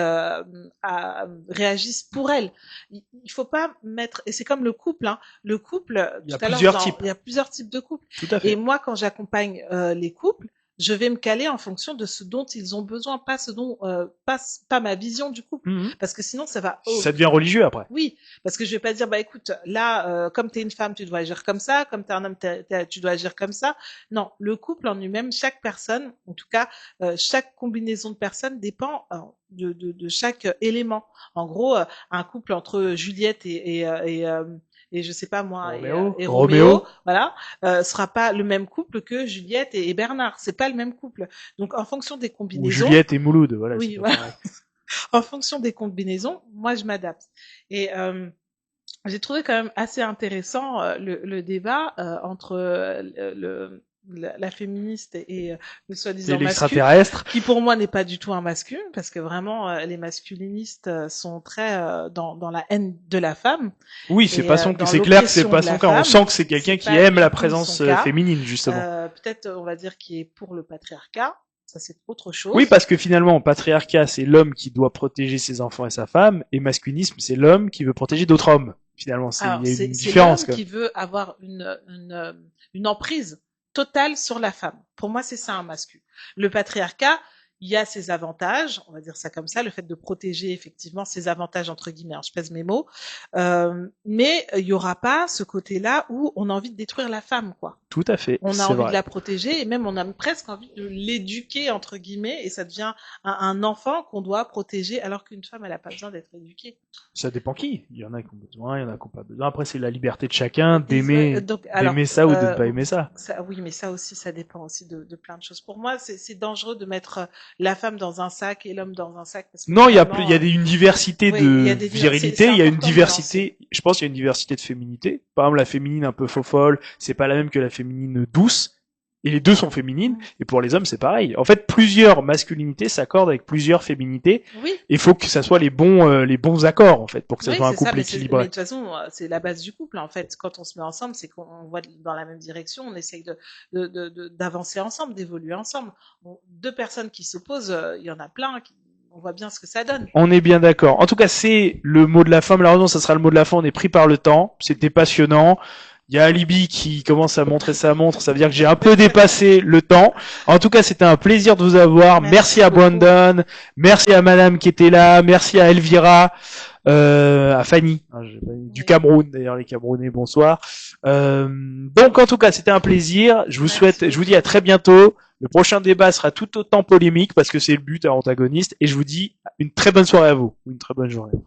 réagisse pour elles. Il faut pas mettre. Et c'est comme le couple. Hein. Le couple. Il y a plusieurs types. Il y a plusieurs types de couples. Tout à fait. Et moi, quand j'accompagne les couples, je vais me caler en fonction de ce dont ils ont besoin, pas ce dont pas ma vision du couple, parce que sinon ça va. Ça devient religieux après. Oui, parce que je vais pas dire bah écoute là comme t'es une femme tu dois agir comme ça, comme t'es un homme tu dois agir comme ça. Non, le couple en lui-même, chaque personne, en tout cas chaque combinaison de personnes dépend de chaque élément. En gros, un couple entre Juliette et je sais pas moi et Roméo, voilà, sera pas le même couple que Juliette et Bernard, c'est pas le même couple. Donc en fonction des combinaisons. Ou Juliette et Mouloud, voilà. Oui, voilà. En fonction des combinaisons, moi je m'adapte. Et j'ai trouvé quand même assez intéressant le débat entre la féministe et le soi-disant l'extraterrestre, qui pour moi n'est pas du tout un masculin, parce que vraiment les masculinistes sont très dans la haine de la femme. Oui, c'est pas son, c'est clair que c'est pas son cas. On sent que c'est quelqu'un qui aime la présence féminine, justement. Peut-être, on va dire, qui est pour le patriarcat. Ça, c'est autre chose. Oui, parce que finalement, patriarcat, c'est l'homme qui doit protéger ses enfants et sa femme, et masculinisme, c'est l'homme qui veut protéger d'autres hommes. Finalement, il y a une différence. C'est l'homme qui veut avoir une emprise totale sur la femme. Pour moi, c'est ça un masculin. Le patriarcat, il y a ses avantages, on va dire ça comme ça, le fait de protéger effectivement ses avantages entre guillemets, je pèse mes mots, mais il y aura pas ce côté-là où on a envie de détruire la femme, quoi. Tout à fait. On a envie de la protéger et même on a presque envie de l'éduquer entre guillemets et ça devient un enfant qu'on doit protéger alors qu'une femme elle a pas besoin d'être éduquée. Ça dépend qui. Il y en a qui ont besoin, il y en a qui n'ont pas besoin. Après c'est la liberté de chacun d'aimer ça ou de ne pas aimer ça. Oui, mais ça aussi ça dépend aussi de plein de choses. Pour moi c'est dangereux de mettre la femme dans un sac et l'homme dans un sac. Parce que non, il y a une diversité de virilité, il y a une diversité, je pense qu'il y a une diversité de féminité. Par exemple, la féminine un peu faux-folle, c'est pas la même que la féminine douce. Et les deux sont féminines, et pour les hommes, c'est pareil. En fait, plusieurs masculinités s'accordent avec plusieurs féminités. Oui. Il faut que ça soit les bons accords, en fait, pour que ça soit un couple équilibré. Mais de toute façon, c'est la base du couple, en fait. Quand on se met ensemble, c'est qu'on voit dans la même direction, on essaye d'avancer ensemble, d'évoluer ensemble. Deux personnes qui s'opposent, il y en a plein, on voit bien ce que ça donne. On est bien d'accord. En tout cas, c'est le mot de la fin. Malheureusement, ça sera le mot de la fin. On est pris par le temps. C'était passionnant. Il y a Alibi qui commence à montrer sa montre, ça veut dire que j'ai un peu dépassé le temps. En tout cas, c'était un plaisir de vous avoir. Merci à Brandon, merci à Madame qui était là, merci à Elvira, à Fanny, du Cameroun, d'ailleurs les Camerounais, bonsoir. Donc en tout cas, c'était un plaisir. Je vous dis à très bientôt. Le prochain débat sera tout autant polémique parce que c'est le but à Antagoniste. Et je vous dis une très bonne soirée à vous, une très bonne journée.